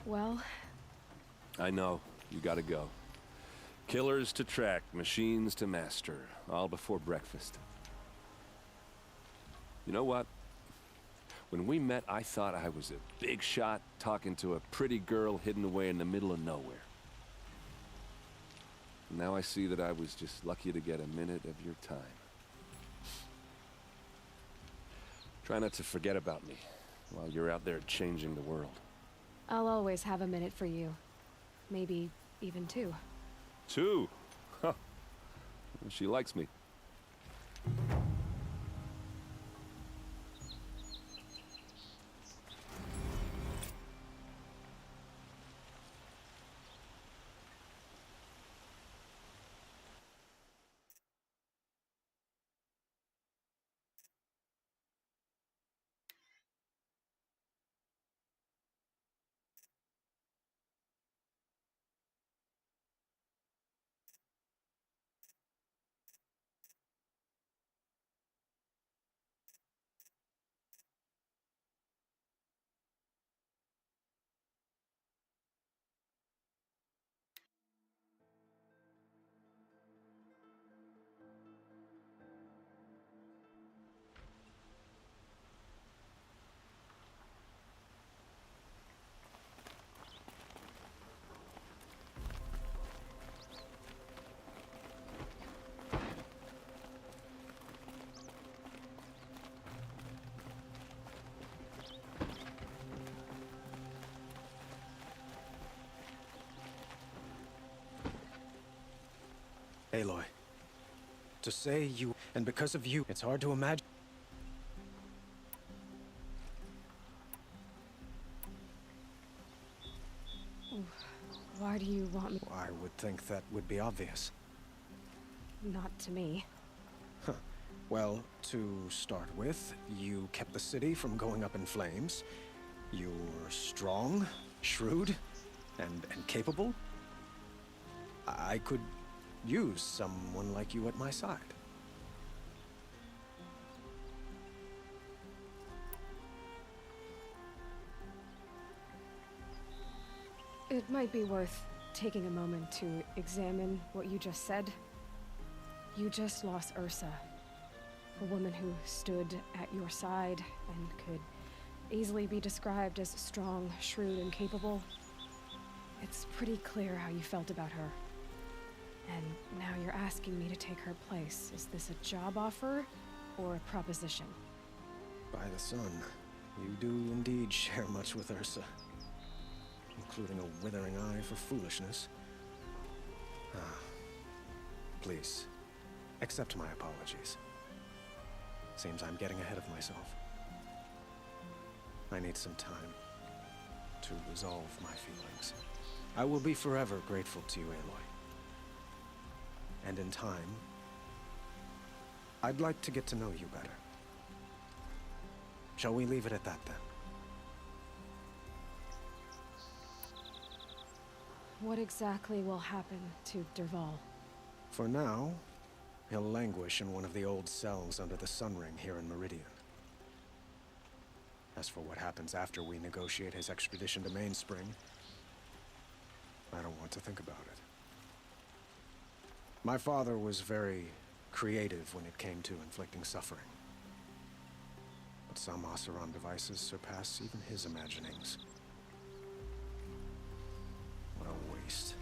Well... I know. You gotta go. Killers to track, machines to master. All before breakfast. You know what? When we met, I thought I was a big shot talking to a pretty girl hidden away in the middle of nowhere. Now I see that I was just lucky to get a minute of your time. Try not to forget about me while you're out there changing the world. I'll always have a minute for you. Maybe even two. Two? Huh. She likes me. Aloy, to say you, and because of you, it's hard to imagine. Why do you want me? I would think that would be obvious. Not to me. Huh. Well, to start with, you kept the city from going up in flames. You're strong, shrewd, and capable. I could use someone like you at my side. It might be worth taking a moment to examine what you just said. You just lost Ursa, a woman who stood at your side and could easily be described as strong, shrewd, and capable. It's pretty clear how you felt about her. And now you're asking me to take her place. Is this a job offer or a proposition? By the sun, you do indeed share much with Ursa, including a withering eye for foolishness. Please, accept my apologies. Seems I'm getting ahead of myself. I need some time to resolve my feelings. I will be forever grateful to you, Aloy. And in time, I'd like to get to know you better. Shall we leave it at that, then? What exactly will happen to Dervahl? For now, he'll languish in one of the old cells under the Sun Ring here in Meridian. As for what happens after we negotiate his extradition to Mainspring, I don't want to think about it. My father was very creative when it came to inflicting suffering. But some Oseram devices surpass even his imaginings. What a waste.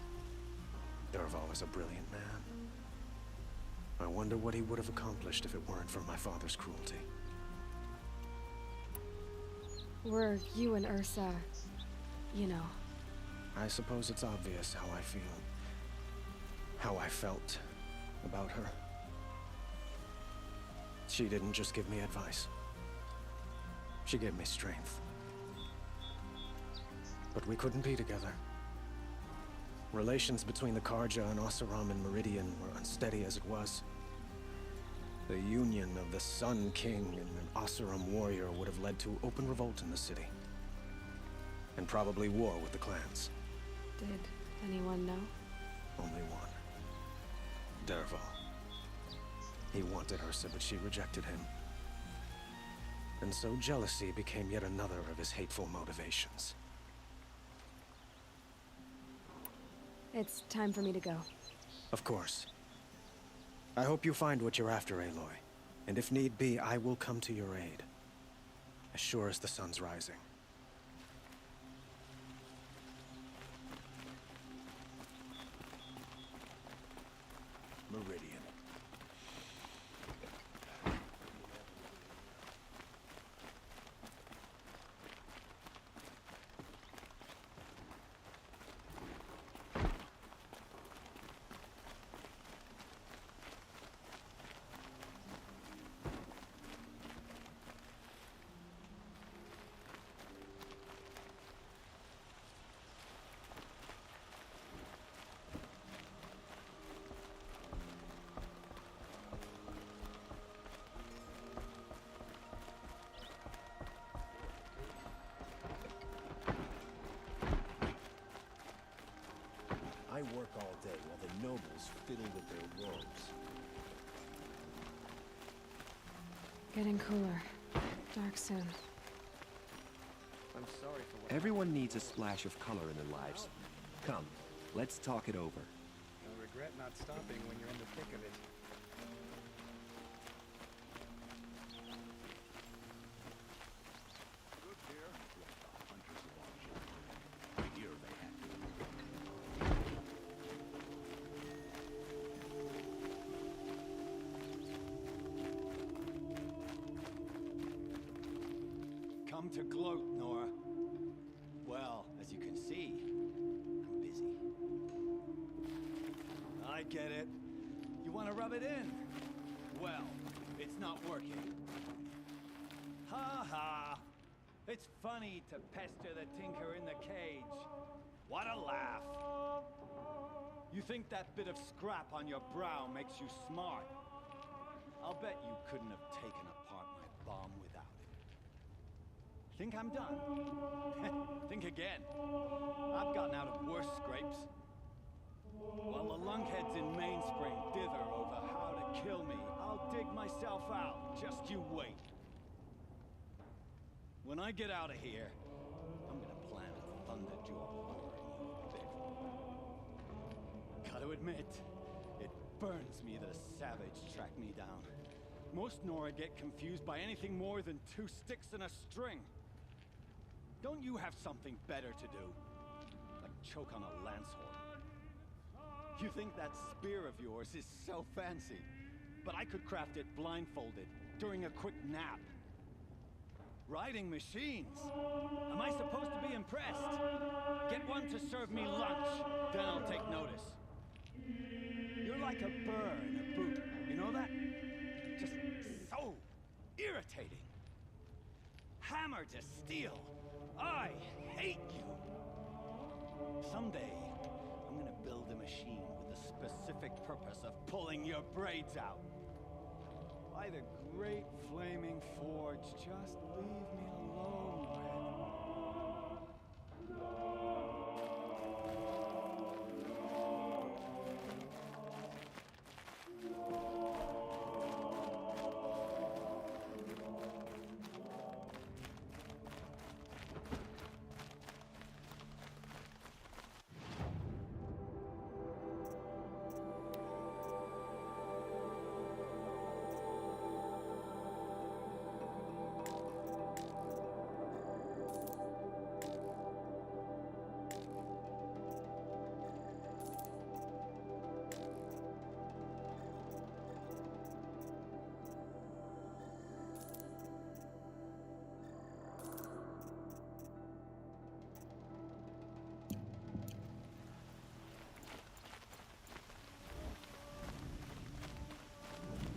Dervahl is a brilliant man. I wonder what he would have accomplished if it weren't for my father's cruelty. Were you and Ursa, you know? I suppose it's obvious how I feel. How I felt about her. She didn't just give me advice. She gave me strength. But we couldn't be together. Relations between the Carja and Oseram and Meridian were unsteady as it was. The union of the Sun King and an Oseram warrior would have led to open revolt in the city. And probably war with the clans. Did anyone know? Only one. Dervahl. He wanted Ursa, but she rejected him. And so jealousy became yet another of his hateful motivations. It's time for me to go. Of course. I hope you find what you're after, Aloy. And if need be, I will come to your aid. as sure as the sun's rising. Meridian. I work all day while the nobles fiddle with their robes. Getting cooler. Dark soon. I'm sorry for what... Everyone needs a splash of color in their lives. Come, let's talk it over. I'll regret not stopping when you're in the thick of it. Come to gloat, Nora. Well, as you can see, I'm busy. I get it. You want to rub it in? Well, it's not working. Ha ha! It's funny to pester the tinker in the cage. What a laugh! You think that bit of scrap on your brow makes you smart? I'll bet you couldn't have taken apart my bomb without it. Think I'm done? Think again. I've gotten out of worse scrapes. While the lunkheads in Mainspring dither over how to kill me, I'll dig myself out. Just you wait. When I get out of here, I'm gonna plant a Thunderjaw lure in your bit. Gotta admit, it burns me that a savage tracked me down. Most Nora get confused by anything more than 2 sticks and a string. Don't you have something better to do? Like choke on a lancehorn. You think that spear of yours is so fancy, but I could craft it blindfolded during a quick nap. Riding machines? Am I supposed to be impressed? Get one to serve me lunch, then I'll take notice. You're like a burr in a boot, you know that? Just so irritating. Hammer to steel. I hate you. Someday, I'm gonna build a machine with the specific purpose of pulling your braids out. By the great flaming forge, just leave me alone,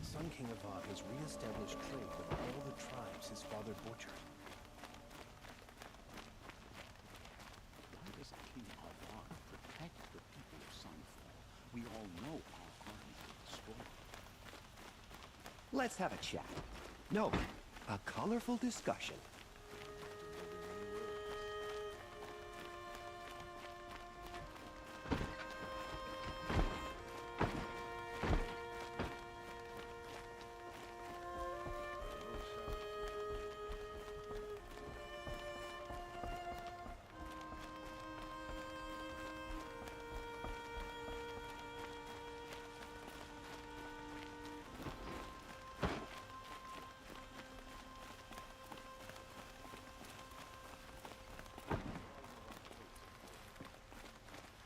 Sun King Avad has re-established trade with all the tribes his father butchered. Why does King Avad protect the people of Sunfall? We all know our army will destroy it. Let's have a chat. No, a colorful discussion.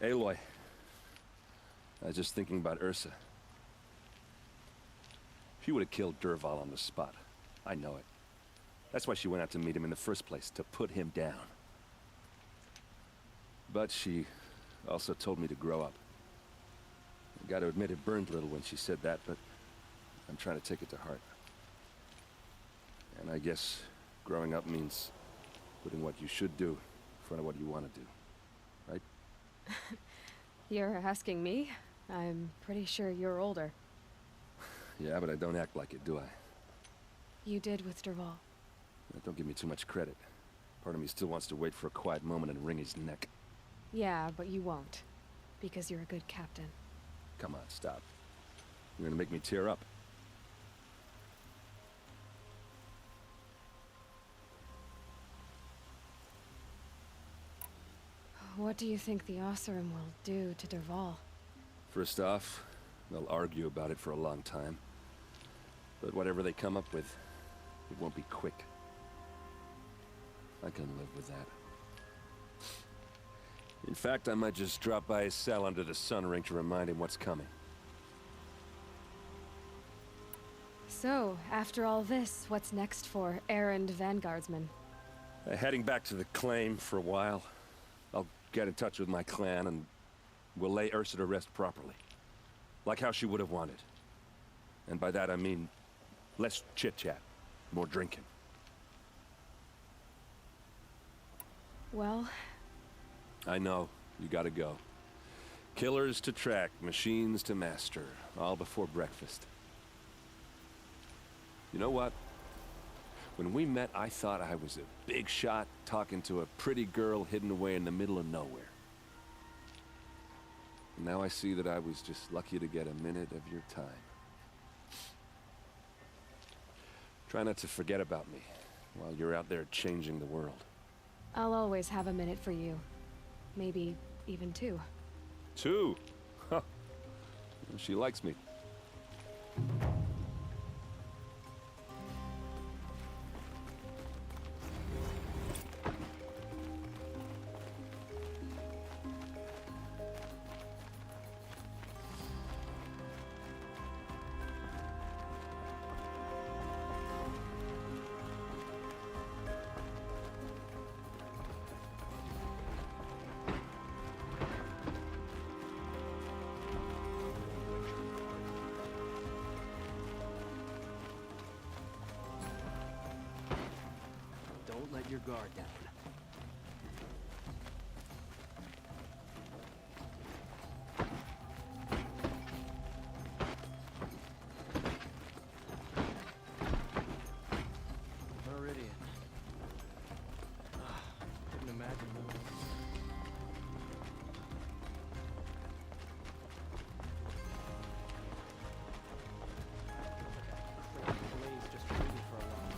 Aloy. I was just thinking about Ursa. She would have killed Dervahl on the spot. I know it. That's why she went out to meet him in the first place, to put him down. But she also told me to grow up. I gotta admit it burned a little when she said that, but I'm trying to take it to heart. And I guess growing up means putting what you should do in front of what you want to do. Right? You're asking me? I'm pretty sure you're older. Yeah, but I don't act like it, do I? You did with Dervahl. Don't give me too much credit. Part of me still wants to wait for a quiet moment and wring his neck. Yeah, but you won't. Because you're a good captain. Come on, stop. You're gonna make me tear up. What do you think the Oseram will do to Dervahl? First off, they'll argue about it for a long time. But whatever they come up with, it won't be quick. I can live with that. In fact, I might just drop by his cell under the sun ring to remind him what's coming. So, after all this, what's next for errand vanguardsman? Heading back to the claim for a while. I'll get in touch with my clan and we'll lay Ursa to rest properly. Like how she would have wanted. And by that I mean less chit-chat, more drinking. Well... I know, you gotta go. Killers to track, machines to master, all before breakfast. You know what? When we met, I thought I was a big shot talking to a pretty girl hidden away in the middle of nowhere. And now I see that I was just lucky to get a minute of your time. Try not to forget about me while you're out there changing the world. I'll always have a minute for you. Maybe even two. Two? Huh. She likes me. Don't let your guard down. Meridian. Couldn't imagine though. Blaze just waiting for a while.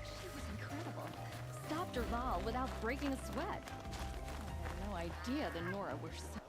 She was incredible. Stopped Dervahl without breaking a sweat. I had no idea the Nora were so...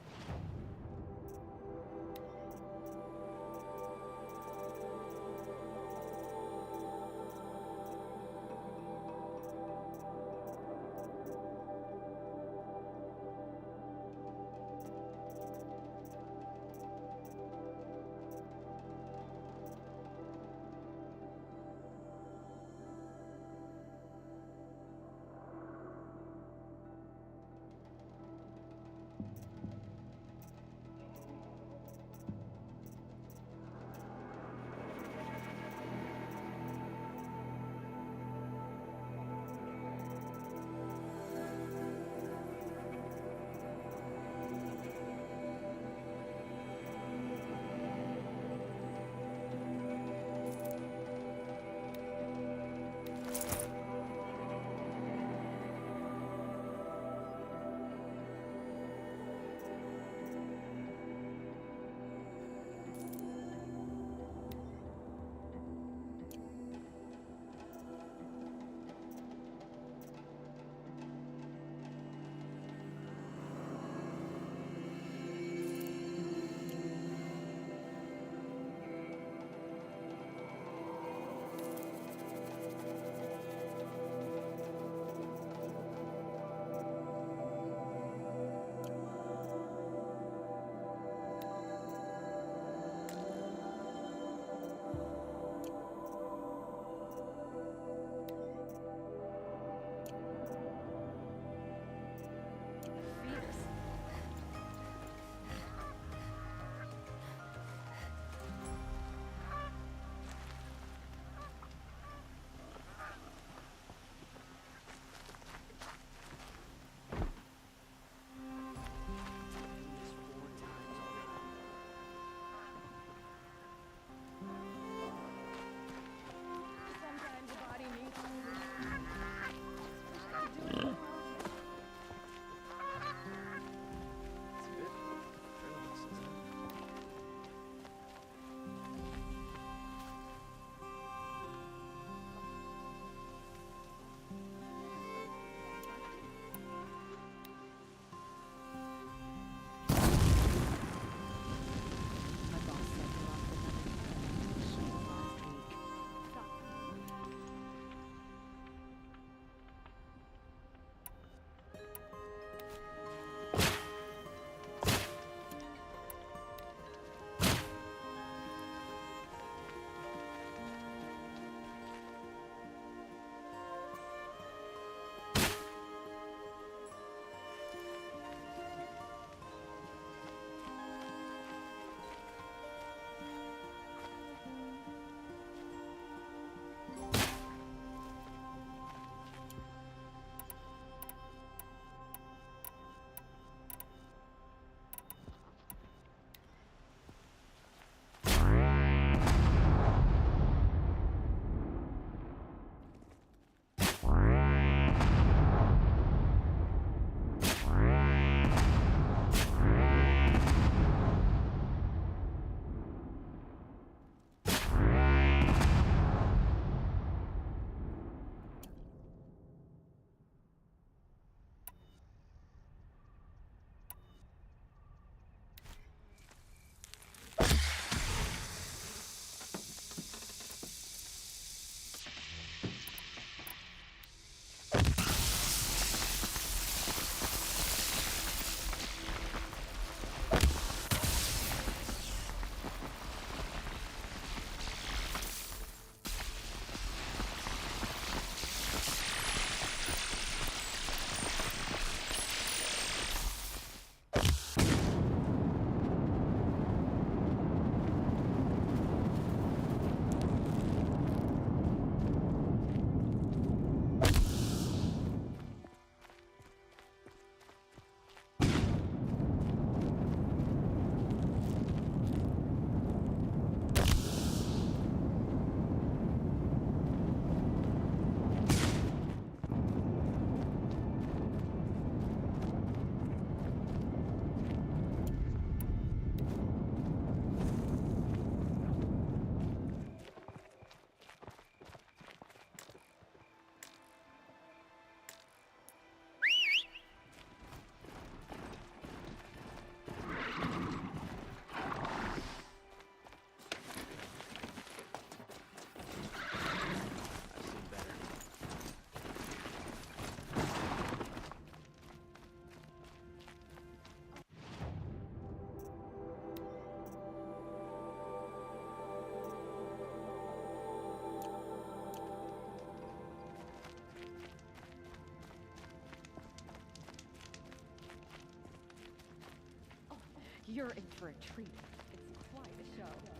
You're in for a treat. It's quite a show.